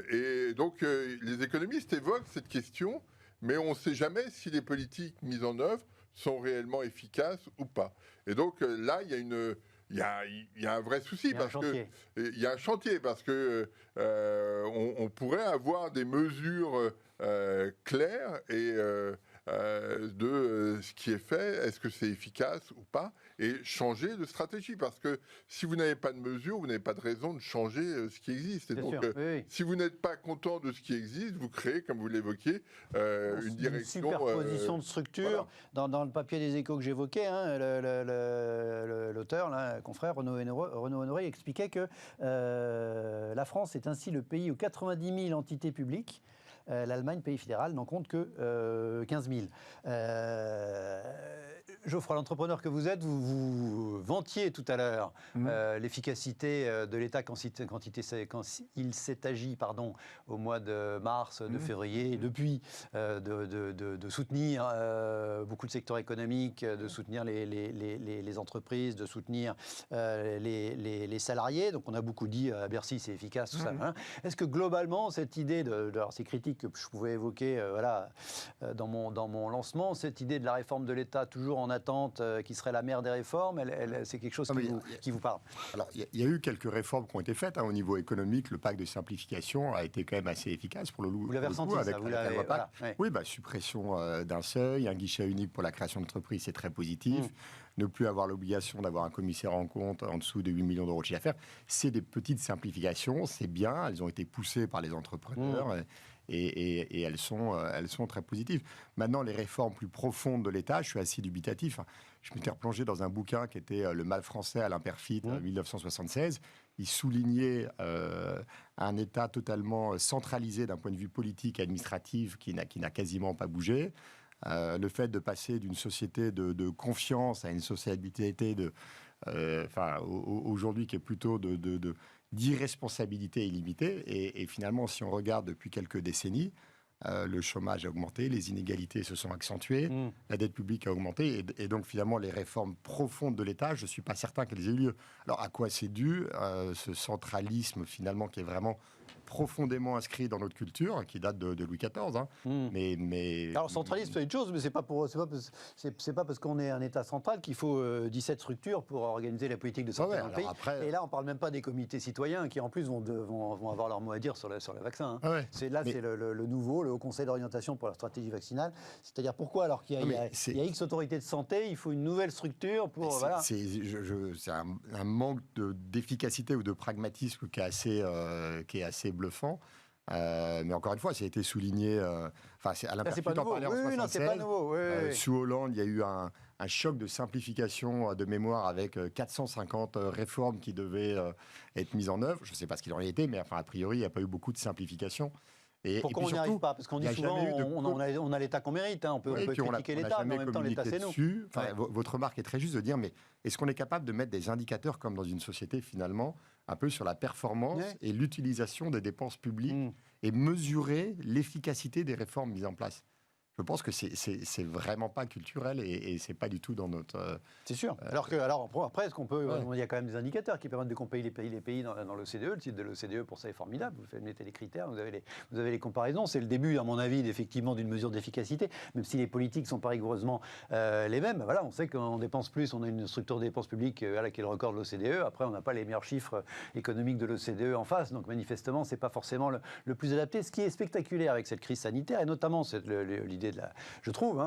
Et donc, les économistes évoquent cette question, mais on ne sait jamais si les politiques mises en œuvre sont réellement efficaces ou pas. Et donc, là, il il y a un vrai souci Il y a un chantier. il y a un chantier parce que on pourrait avoir des mesures claires et de ce qui est fait, est-ce que c'est efficace ou pas, et changer de stratégie. Parce que si vous n'avez pas de mesures, vous n'avez pas de raison de changer ce qui existe. Et Bien donc, sûr, oui. si vous n'êtes pas content de ce qui existe, vous créez, comme vous l'évoquiez, une direction... superposition de structures. voilà. Dans le papier des Échos que j'évoquais, hein, l'auteur, là, confrère Renaud Honoré, expliquait que la France est ainsi le pays où 90 000 entités publiques. L'Allemagne, pays fédéral, n'en compte que 15 000. Geoffroy, l'entrepreneur que vous êtes, vous vantiez tout à l'heure l'efficacité de l'État quand il s'est agi au mois de mars, de février, et depuis, de soutenir beaucoup de secteurs économiques, de soutenir les entreprises, de soutenir les salariés. Donc on a beaucoup dit à Bercy, c'est efficace, tout ça. Hein. Est-ce que globalement, cette idée alors ces critiques que je pouvais évoquer dans mon lancement, cette idée de la réforme de l'État toujours en attente, qui serait la mère des réformes, c'est quelque chose qui vous parle? Alors, il y a eu quelques réformes qui ont été faites au niveau économique. Le pacte de simplification a été quand même assez efficace pour le coup. Vous l'avez ressenti, avec ça, vous la l'avez, loi Pacte. voilà, ouais. Oui, suppression d'un seuil, un guichet unique pour la création d'entreprise, c'est très positif. Ne plus avoir l'obligation d'avoir un commissaire en compte en dessous de 8 millions d'euros de chiffre d'affaires, c'est des petites simplifications, c'est bien. Elles ont été poussées par les entrepreneurs. Et elles sont très positives. Maintenant, les réformes plus profondes de l'État, je suis assez dubitatif. Je m'étais replongé dans un bouquin qui était Le mal français à l'imperfide, 1976. Il soulignait un État totalement centralisé d'un point de vue politique et administratif qui n'a quasiment pas bougé. Le fait de passer d'une société de confiance à une société aujourd'hui qui est plutôt d'irresponsabilité illimitée. Et finalement, si on regarde depuis quelques décennies, le chômage a augmenté, les inégalités se sont accentuées, la dette publique a augmenté, et donc finalement les réformes profondes de l'État, je ne suis pas certain qu'elles aient eu lieu. Alors à quoi c'est dû, ce centralisme finalement qui est vraiment profondément inscrit dans notre culture, qui date de Louis XIV. Hein. Alors, centralisme, c'est une chose, mais c'est pas parce qu'on est un État central qu'il faut 17 structures pour organiser la politique de santé dans le pays. Et là, on ne parle même pas des comités citoyens qui, en plus, vont avoir leur mot à dire sur le vaccin. Hein. C'est le nouveau, le Haut Conseil d'orientation pour la stratégie vaccinale. C'est-à-dire pourquoi, alors qu'il y a X autorités de santé, il faut une nouvelle structure pour... C'est un manque d'efficacité ou de pragmatisme qui est assez bluffant. Mais encore une fois, ça a été souligné. C'est à l'imperfide en parler en 1976. C'est pas nouveau. Sous Hollande, il y a eu un choc de simplification de mémoire avec 450 réformes qui devaient être mises en œuvre. Je ne sais pas ce qu'il en a été, mais a priori, il n'y a pas eu beaucoup de simplification. Pourquoi on n'y arrive pas? Parce qu'on dit souvent, on a l'État qu'on mérite. Hein. On peut critiquer l'État, mais en même temps, l'État, c'est nous. Votre remarque est très juste de dire, mais est-ce qu'on est capable de mettre des indicateurs, comme dans une société, finalement, un peu sur la performance et l'utilisation des dépenses publiques et mesurer l'efficacité des réformes mises en place? Je pense que c'est vraiment pas culturel et c'est pas du tout dans notre... C'est sûr. Alors après, est-ce qu'on peut... Il y a quand même des indicateurs qui permettent de comparer les pays dans l'OCDE. Le site de l'OCDE, pour ça, est formidable. Vous mettez les critères, vous avez les comparaisons. C'est le début, à mon avis, effectivement, d'une mesure d'efficacité, même si les politiques ne sont pas rigoureusement les mêmes. Voilà, on sait qu'on dépense plus, on a une structure de dépenses publiques qui est le record de l'OCDE. Après, on n'a pas les meilleurs chiffres économiques de l'OCDE en face. Donc, manifestement, ce n'est pas forcément le plus adapté. Ce qui est spectaculaire avec cette crise sanitaire, et notamment l'idée je trouve,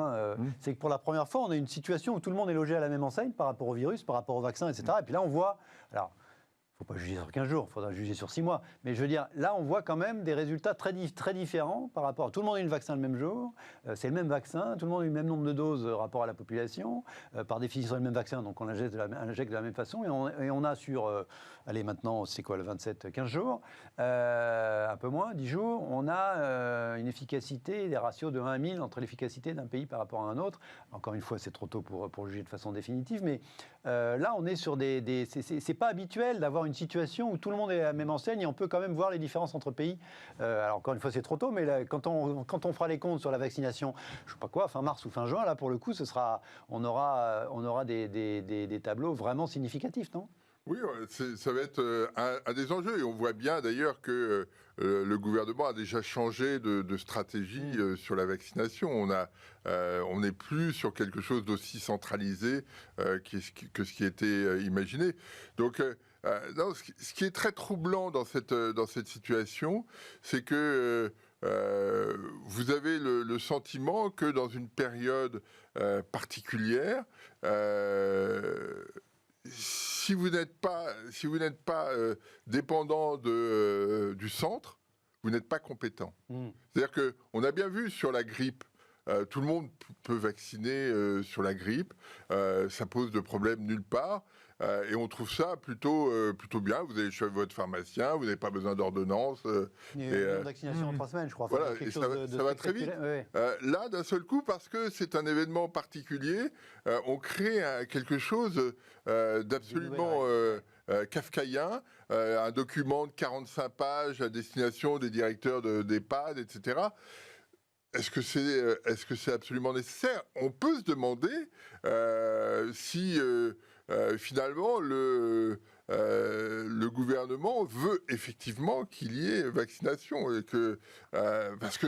c'est que pour la première fois, on a une situation où tout le monde est logé à la même enseigne par rapport au virus, par rapport au vaccin, etc. Et puis là, on voit... Alors, il ne faut pas juger sur 15 jours, il faudra juger sur 6 mois. Mais je veux dire, là, on voit quand même des résultats très différents par rapport à... Tout le monde a eu le vaccin le même jour, c'est le même vaccin, tout le monde a eu le même nombre de doses rapport à la population, par définition, c'est le même vaccin, donc on l'injecte de la même façon. Et on a sur, allez, maintenant, c'est quoi, le 27, 15 jours, un peu moins, 10 jours, on a une efficacité, des ratios de 1 à 1000 entre l'efficacité d'un pays par rapport à un autre. Encore une fois, c'est trop tôt pour juger de façon définitive, mais là, on est sur c'est pas habituel d'avoir une situation où tout le monde est à la même enseigne et on peut quand même voir les différences entre pays. Alors encore une fois, c'est trop tôt, mais là, quand on fera les comptes sur la vaccination, je sais pas quoi, fin mars ou fin juin, là pour le coup, on aura des tableaux vraiment significatifs, non? Oui, ça va être un des enjeux. Et on voit bien d'ailleurs que le gouvernement a déjà changé de stratégie sur la vaccination. On n'est plus sur quelque chose d'aussi centralisé que ce qui était imaginé. Donc, non, ce qui est très troublant dans cette situation, c'est que vous avez le sentiment que dans une période particulière, si vous n'êtes pas dépendant du centre, vous n'êtes pas compétent. C'est-à-dire qu'on a bien vu sur la grippe, tout le monde peut vacciner sur la grippe, ça pose de problème nulle part. Et on trouve ça plutôt bien. Vous allez chez votre pharmacien, vous n'avez pas besoin d'ordonnance. Il y a une vaccination en 3 semaines, je crois. Voilà, et ça va très vite. Là, d'un seul coup, parce que c'est un événement particulier, on crée quelque chose d'absolument kafkaïen, un document de 45 pages à destination des directeurs d'EHPAD, etc. Est-ce que c'est absolument nécessaire? On peut se demander si finalement le gouvernement veut effectivement qu'il y ait vaccination et que parce que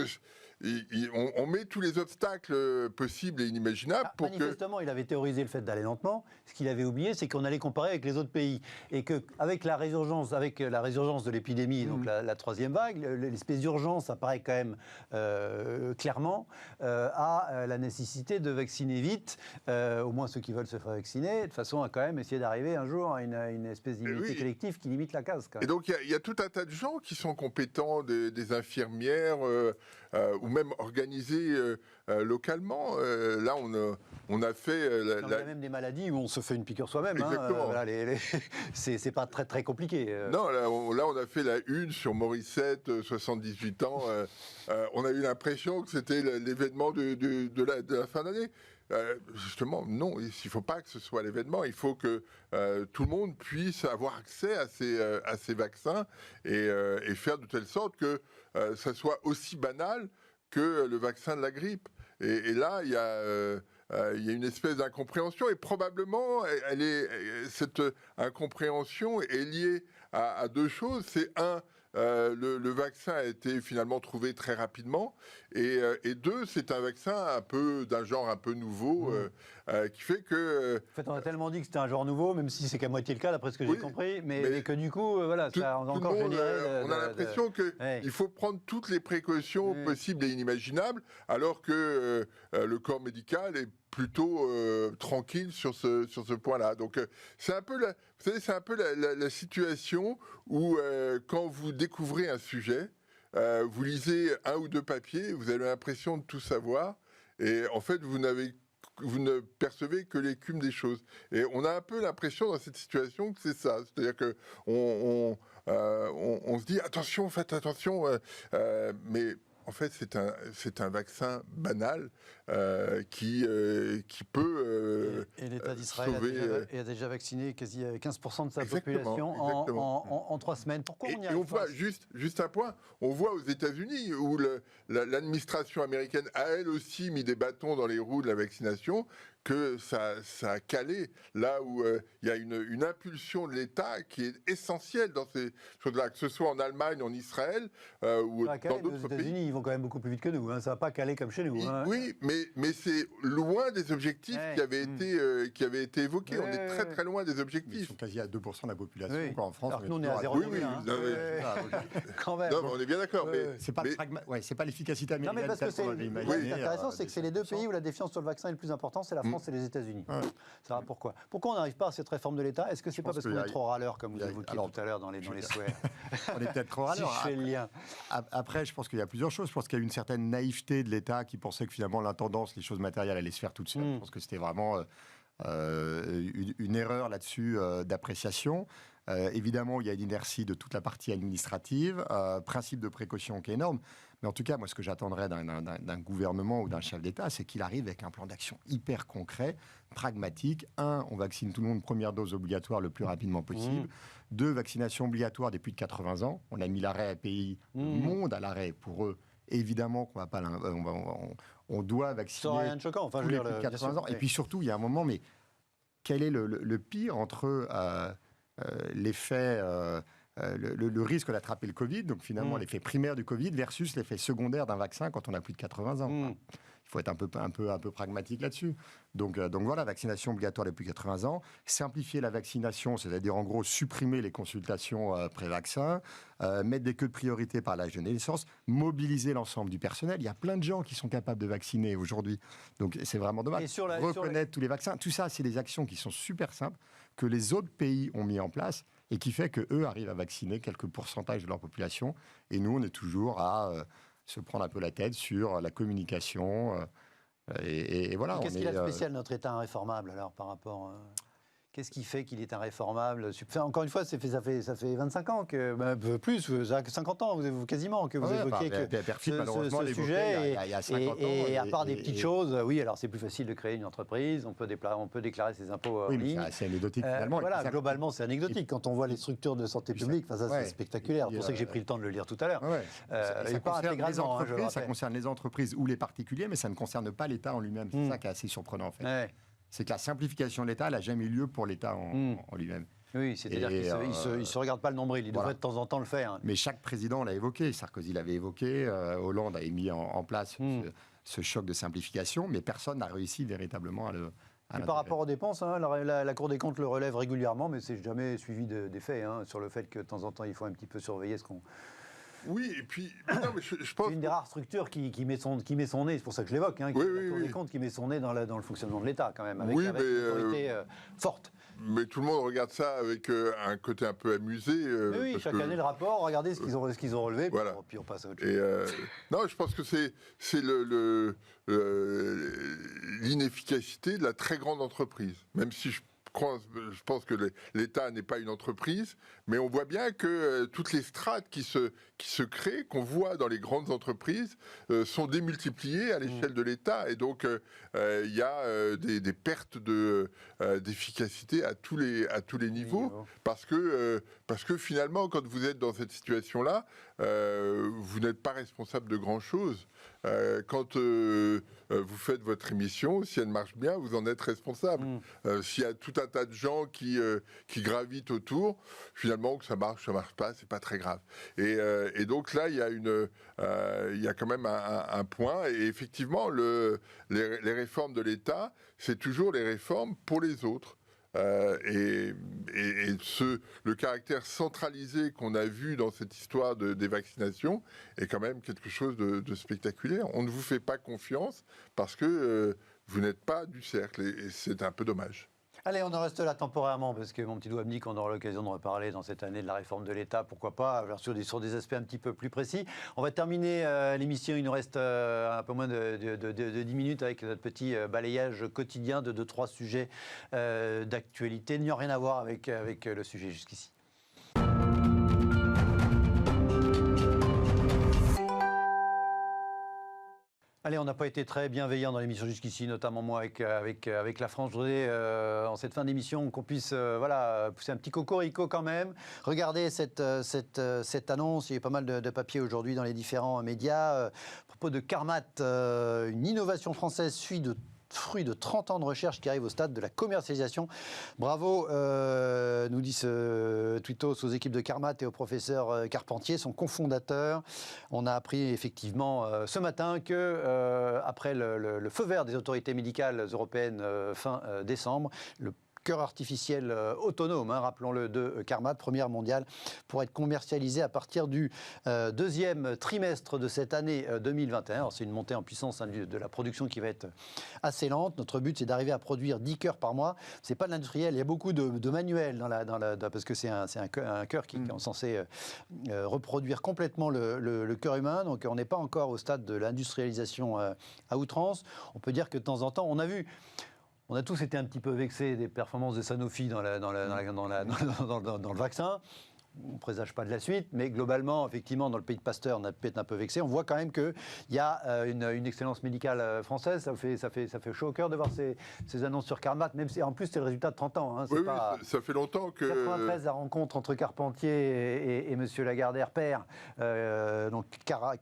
on met tous les obstacles possibles et inimaginables pour manifestement, il avait théorisé le fait d'aller lentement. Ce qu'il avait oublié, c'est qu'on allait comparer avec les autres pays. Et qu'avec la résurgence de l'épidémie, donc la troisième vague, l'espèce d'urgence apparaît quand même clairement à la nécessité de vacciner vite, au moins ceux qui veulent se faire vacciner, de façon à quand même essayer d'arriver un jour à une espèce d'immunité collective qui limite la casse. Quand même. Et donc il y a tout un tas de gens qui sont compétents, des infirmières, ou même organisés localement. Là, on a fait... Il y a même des maladies où on se fait une piqûre soi-même. Exactement. Voilà, c'est pas très, très compliqué. Non, là, on a fait la une sur Morissette, 78 ans. On a eu l'impression que c'était l'événement de la fin d'année. Justement, non, il ne faut pas que ce soit l'événement. Il faut que tout le monde puisse avoir accès à ces vaccins et faire de telle sorte que ça soit aussi banal que le vaccin de la grippe. Et là, il y a une espèce d'incompréhension et probablement cette incompréhension est liée à deux choses. C'est le vaccin a été finalement trouvé très rapidement et deux, c'est un vaccin d'un genre un peu nouveau qui fait que... En fait, on a tellement dit que c'était un genre nouveau, même si c'est qu'à moitié le cas, d'après ce que j'ai compris, mais que du coup, voilà, ça a encore généré... On a l'impression qu'il faut prendre toutes les précautions possibles et inimaginables, alors que le corps médical est plutôt tranquille sur ce point-là. Donc c'est un peu la situation où quand vous découvrez un sujet, vous lisez un ou deux papiers, vous avez l'impression de tout savoir, et en fait vous ne percevez que l'écume des choses. Et on a un peu l'impression dans cette situation que c'est ça, c'est-à-dire que on se dit attention, faites attention, mais en fait, c'est un vaccin banal qui peut et l'État d'Israël a déjà vacciné quasi 15% de sa population en 3 semaines. Pourquoi on y arrive? Et on voit, juste un point, on voit aux États-Unis où l'administration américaine a elle aussi mis des bâtons dans les roues de la vaccination, que ça a calé là où il y a une impulsion de l'État qui est essentielle dans ces choses-là, que ce soit en Allemagne, en Israël ou dans d'autres pays. Les États-Unis, ils vont quand même beaucoup plus vite que nous. Ça va pas caler comme chez nous. Oui, mais c'est loin des objectifs qui avaient été évoqués. On est très très loin des objectifs. Ils sont quasi à 2% de la population. En France, alors que nous, on est à 0,1. Quand même. Non, mais on est bien d'accord. C'est pas l'efficacité américaine. Non, mais parce que ce qui est intéressant, c'est que c'est les deux pays où la défiance sur le vaccin est le plus important, c'est la France et les États-Unis. Ça va pourquoi? Pourquoi on n'arrive pas à cette réforme de l'État? Est-ce que c'est pas parce qu'on est trop râleur, comme vous évoquiez tout à l'heure dans les souhaits? On est peut-être trop râleur. Si je fais le lien. Après, je pense qu'il y a plusieurs choses. Je pense qu'il y a une certaine naïveté de l'État qui pensait que finalement l'intendance, les choses matérielles allaient se faire toutes seules. Je pense que c'était vraiment une erreur là-dessus d'appréciation. Évidemment, il y a une inertie de toute la partie administrative, principe de précaution qui est énorme. Mais en tout cas, moi, ce que j'attendrais d'un gouvernement ou d'un chef d'État, c'est qu'il arrive avec un plan d'action hyper concret, pragmatique. 1, on vaccine tout le monde, première dose obligatoire le plus rapidement possible. 2, vaccination obligatoire des plus de 80 ans. On a mis l'arrêt à pays, le monde à l'arrêt pour eux. Évidemment qu'on va pas, on doit vacciner rien de choquant, tous les plus de 80 ans. Et puis surtout, il y a un moment, mais quel est le pire entre l'effet, le risque d'attraper le Covid, donc finalement l'effet primaire du Covid versus l'effet secondaire d'un vaccin quand on a plus de 80 ans. Il faut être un peu pragmatique là-dessus. Donc voilà, vaccination obligatoire des plus de 80 ans, simplifier la vaccination, c'est-à-dire en gros supprimer les consultations pré-vaccin, mettre des queues de priorité par l'âge de naissance, mobiliser l'ensemble du personnel. Il y a plein de gens qui sont capables de vacciner aujourd'hui. Donc c'est vraiment dommage. Reconnaître tous les vaccins, tout ça, c'est des actions qui sont super simples, que les autres pays ont mis en place et qui fait qu'eux arrivent à vacciner quelques pourcentages de leur population. Et nous, on est toujours à se prendre un peu la tête sur la communication. Et voilà. Qu'est-ce qu'il a de spécial, notre État irréformable, alors, par rapport... Qu'est-ce qui fait qu'il est irréformable? Encore une fois, ça fait 25 ans, plus, 50 ans, quasiment, que vous évoquez ce sujet. Il y a 50 ans. Et à part des petites choses, oui, alors c'est plus facile de créer une entreprise, on peut déclarer ses impôts en ligne. C'est anecdotique finalement. Voilà, globalement, c'est anecdotique. Quand on voit les structures de santé publique, ça c'est spectaculaire. C'est pour ça que j'ai pris le temps de le lire tout à l'heure. Ça concerne les entreprises ou les particuliers, mais ça ne concerne pas l'État en lui-même. C'est ça qui est assez surprenant, en fait. C'est que la simplification de l'État, elle n'a jamais eu lieu pour l'État en lui-même. Oui, c'est-à-dire qu'il ne se regarde pas le nombril, il devrait de temps en temps le faire. Mais chaque président l'a évoqué, Sarkozy l'avait évoqué, Hollande a mis en place ce choc de simplification, mais personne n'a réussi véritablement à le... Par rapport aux dépenses, la Cour des comptes le relève régulièrement, mais c'est jamais suivi des faits, sur le fait que de temps en temps, il faut un petit peu surveiller ce qu'on... Oui, et puis, non, mais je pense... C'est une des rares structures qui met son nez, c'est pour ça que je l'évoque, la Cour des comptes qui met son nez dans le fonctionnement de l'État, quand même, avec une autorité forte. Mais tout le monde regarde ça avec un côté un peu amusé. Oui, chaque année le rapport, regardez ce qu'ils ont relevé, voilà. Puis on passe à autre chose. Non, je pense que c'est l'inefficacité de la très grande entreprise, même si je pense que l'État n'est pas une entreprise, mais on voit bien que toutes les strates qui se créent, qu'on voit dans les grandes entreprises, sont démultipliées à l'échelle de l'État. Et donc, il y a des pertes d'efficacité à tous les niveaux, parce que finalement, quand vous êtes dans cette situation-là, vous n'êtes pas responsable de grand-chose. Quand vous faites votre émission, si elle marche bien, vous en êtes responsable. S'il y a tout un tas de gens qui gravitent autour, finalement, que ça marche pas, c'est pas très grave. Et donc là, il y a quand même un point. Et effectivement, les réformes de l'État, c'est toujours les réformes pour les autres. Le caractère centralisé qu'on a vu dans cette histoire des vaccinations est quand même quelque chose de spectaculaire. On ne vous fait pas confiance parce que vous n'êtes pas du cercle et c'est un peu dommage. Allez, on en reste là temporairement, parce que mon petit doigt me dit qu'on aura l'occasion de reparler dans cette année de la réforme de l'État, pourquoi pas, sur des aspects un petit peu plus précis. On va terminer l'émission, il nous reste un peu moins de 10 minutes avec notre petit balayage quotidien de 2-3 sujets d'actualité, n'ayant rien à voir avec le sujet jusqu'ici. Allez, on n'a pas été très bienveillant dans l'émission jusqu'ici, notamment moi avec la France. Je voudrais, en cette fin d'émission, qu'on puisse pousser un petit cocorico quand même. Regardez cette annonce, il y a eu pas mal de papiers aujourd'hui dans les différents médias. À propos de Carmat, une innovation française fruit de 30 ans de recherche qui arrive au stade de la commercialisation. Bravo, nous dit ce tweetos aux équipes de Carmat et au professeur Carpentier, son cofondateur. On a appris effectivement ce matin que, après le feu vert des autorités médicales européennes fin décembre, le cœur artificiel autonome, rappelons-le, de Carmat, première mondiale, pour être commercialisé à partir du deuxième trimestre de cette année 2021. Alors, c'est une montée en puissance de la production qui va être assez lente. Notre but, c'est d'arriver à produire 10 cœurs par mois. C'est pas de l'industriel, il y a beaucoup de manuels parce que c'est un cœur qui est censé reproduire complètement le cœur humain. Donc, on n'est pas encore au stade de l'industrialisation à outrance. On peut dire que de temps en temps, on a tous été un petit peu vexés des performances de Sanofi dans le vaccin. on ne présage pas de la suite, mais globalement, effectivement, dans le pays de Pasteur, on a peut-être un peu vexé. On voit quand même qu'il y a une excellence médicale française. Ça fait chaud au cœur de voir ces annonces sur Carmat, même si en plus c'est le résultat de 30 ans. Hein, oui, ça fait longtemps que... 93, la rencontre entre Carpentier et Monsieur Lagardère père. Donc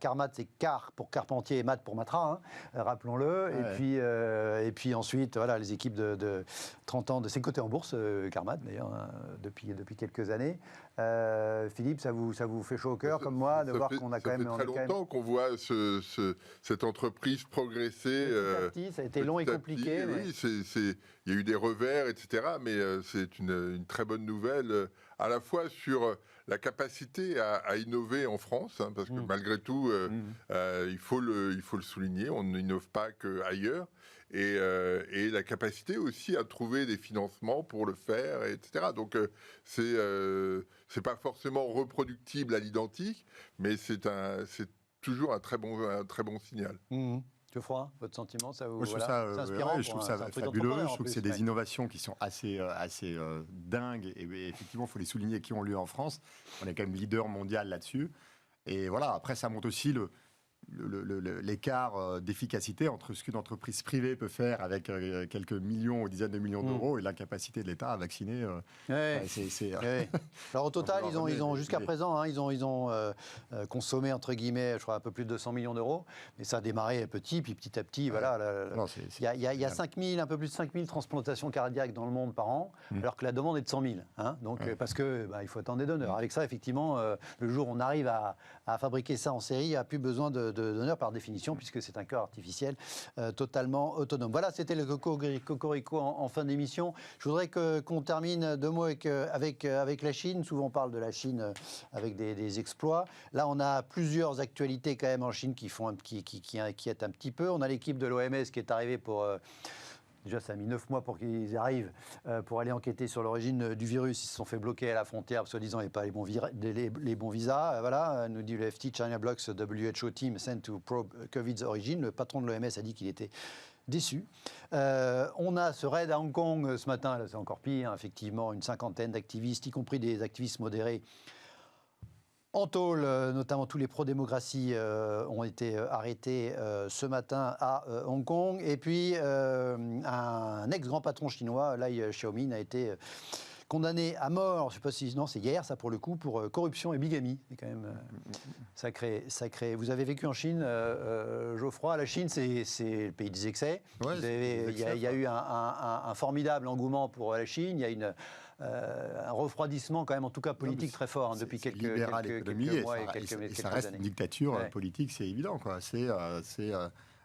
Carmat, c'est Car pour Carpentier et Mat pour Matra, hein, rappelons-le. Ouais. Et puis ensuite, voilà, les équipes de 30 ans, c'est coté en bourse, Carmat d'ailleurs, hein, depuis quelques années. Philippe, ça vous fait chaud au cœur, comme moi, de voir qu'on a quand même... Ça fait très longtemps qu'on voit cette entreprise progresser. Petit à petit, ça a été long et compliqué. Mais... Oui, il y a eu des revers, etc. Mais c'est une très bonne nouvelle, à la fois sur la capacité à innover en France, hein, parce que malgré tout, il faut le souligner, on n'innove pas qu'ailleurs. Et la capacité aussi à trouver des financements pour le faire, etc. Donc c'est pas forcément reproductible à l'identique, mais c'est toujours un très bon signal. Geoffroy, votre sentiment, ça vous Moi, je trouve ça, inspirant, je trouve ça fabuleux. Je trouve que c'est des innovations qui sont assez dingues. Et effectivement, il faut les souligner, qui ont lieu en France. On est quand même leader mondial là-dessus. Et voilà, après, ça montre aussi l'écart d'efficacité entre ce qu'une entreprise privée peut faire avec quelques millions ou dizaines de millions d'euros et l'incapacité de l'État à vacciner. Alors au total, ils ont jusqu'à présent, hein, ils ont consommé entre guillemets, je crois un peu plus de 200 millions d'euros, mais ça a démarré petit, puis petit à petit, voilà. Il y a 5000, un peu plus de 5000 transplantations cardiaques dans le monde par an, alors que la demande est de 100 000. Hein, donc parce que il faut attendre des donneurs. Avec ça, effectivement, le jour où on arrive à fabriquer ça en série, il n'y a plus besoin de donneurs par définition, puisque c'est un cœur artificiel totalement autonome. Voilà, c'était le Cocorico en fin d'émission. Je voudrais qu'on termine 2 mots avec la Chine. Souvent on parle de la Chine avec des exploits. Là, on a plusieurs actualités quand même en Chine qui inquiètent un petit peu. On a l'équipe de l'OMS qui est arrivée pour... Déjà, ça a mis 9 mois pour qu'ils arrivent pour aller enquêter sur l'origine du virus. Ils se sont fait bloquer à la frontière, soi-disant, il n'y avait pas les bons visas. Voilà, nous dit le FT, China blocks WHO team sent to probe COVID's origin. Le patron de l'OMS a dit qu'il était déçu. On a ce raid à Hong Kong ce matin, là c'est encore pire, effectivement, une 50aine d'activistes, y compris des activistes modérés, en tôle, notamment tous les pro-démocratie ont été arrêtés ce matin à Hong Kong. Et puis, un ex-grand patron chinois, Lai Xiaomin, a été condamné à mort, je ne sais pas si... Non, c'est hier, ça, pour le coup, pour corruption et bigamie. C'est quand même sacré. Vous avez vécu en Chine, Geoffroy. La Chine, c'est le pays des excès. Ouais, il y a eu un formidable engouement pour la Chine. Il y a un refroidissement quand même, en tout cas politique, très fort depuis quelques mois et quelques ça reste années. Une dictature politique, c'est évident, quoi. C'est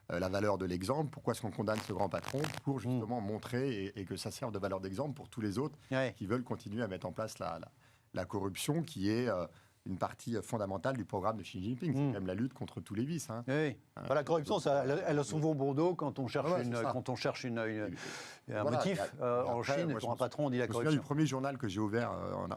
la valeur de l'exemple. Pourquoi est-ce qu'on condamne ce grand patron? Pour justement montrer et que ça serve de valeur d'exemple pour tous les autres qui veulent continuer à mettre en place la corruption, qui est une partie fondamentale du programme de Xi Jinping. C'est même la lutte contre tous les vices. Hein. La corruption, elle a souvent bon dos quand on cherche un motif. En Chine, pour un patron, on dit la corruption. Le premier journal que j'ai ouvert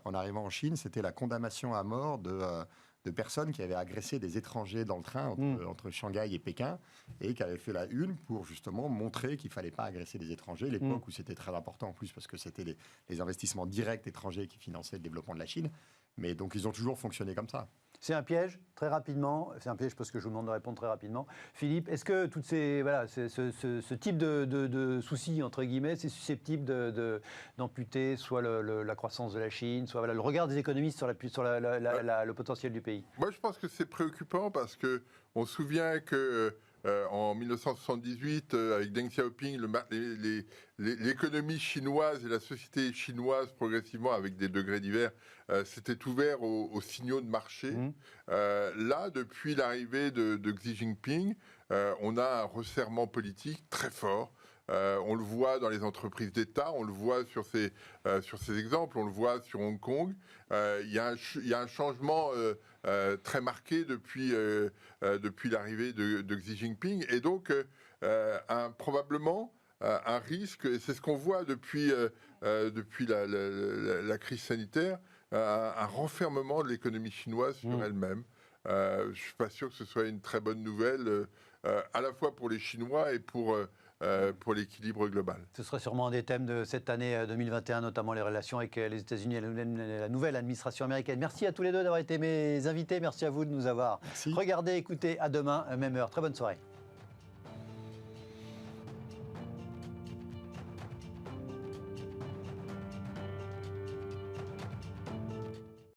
en arrivant en Chine, c'était la condamnation à mort de personnes qui avaient agressé des étrangers dans le train entre Shanghai et Pékin et qui avaient fait la une pour justement montrer qu'il ne fallait pas agresser des étrangers, l'époque où c'était très important en plus parce que c'était les investissements directs étrangers qui finançaient le développement de la Chine. Mais donc ils ont toujours fonctionné comme ça. C'est un piège, très rapidement. C'est un piège parce que je vous demande de répondre très rapidement. Philippe, est-ce que toutes ce type de soucis, entre guillemets, c'est susceptible d'amputer soit la croissance de la Chine, soit le regard des économistes sur le potentiel du pays? Moi, je pense que c'est préoccupant parce qu'on se souvient que en 1978, avec Deng Xiaoping, l'économie chinoise et la société chinoise, progressivement, avec des degrés divers, s'était ouvert aux signaux de marché. Là, depuis l'arrivée de Xi Jinping, on a un resserrement politique très fort. On le voit dans les entreprises d'État, on le voit sur ces exemples, on le voit sur Hong Kong. Il y a un changement très marqué depuis l'arrivée de Xi Jinping. Et donc, probablement, un risque, et c'est ce qu'on voit depuis la crise sanitaire, un renfermement de l'économie chinoise sur elle-même. Je ne suis pas sûr que ce soit une très bonne nouvelle, à la fois pour les Chinois et pour pour l'équilibre global. Ce sera sûrement un des thèmes de cette année 2021, notamment les relations avec les États-Unis et la nouvelle administration américaine. Merci à tous les deux d'avoir été mes invités. Merci à vous de nous avoir regardé, écouté. À demain, même heure. Très bonne soirée.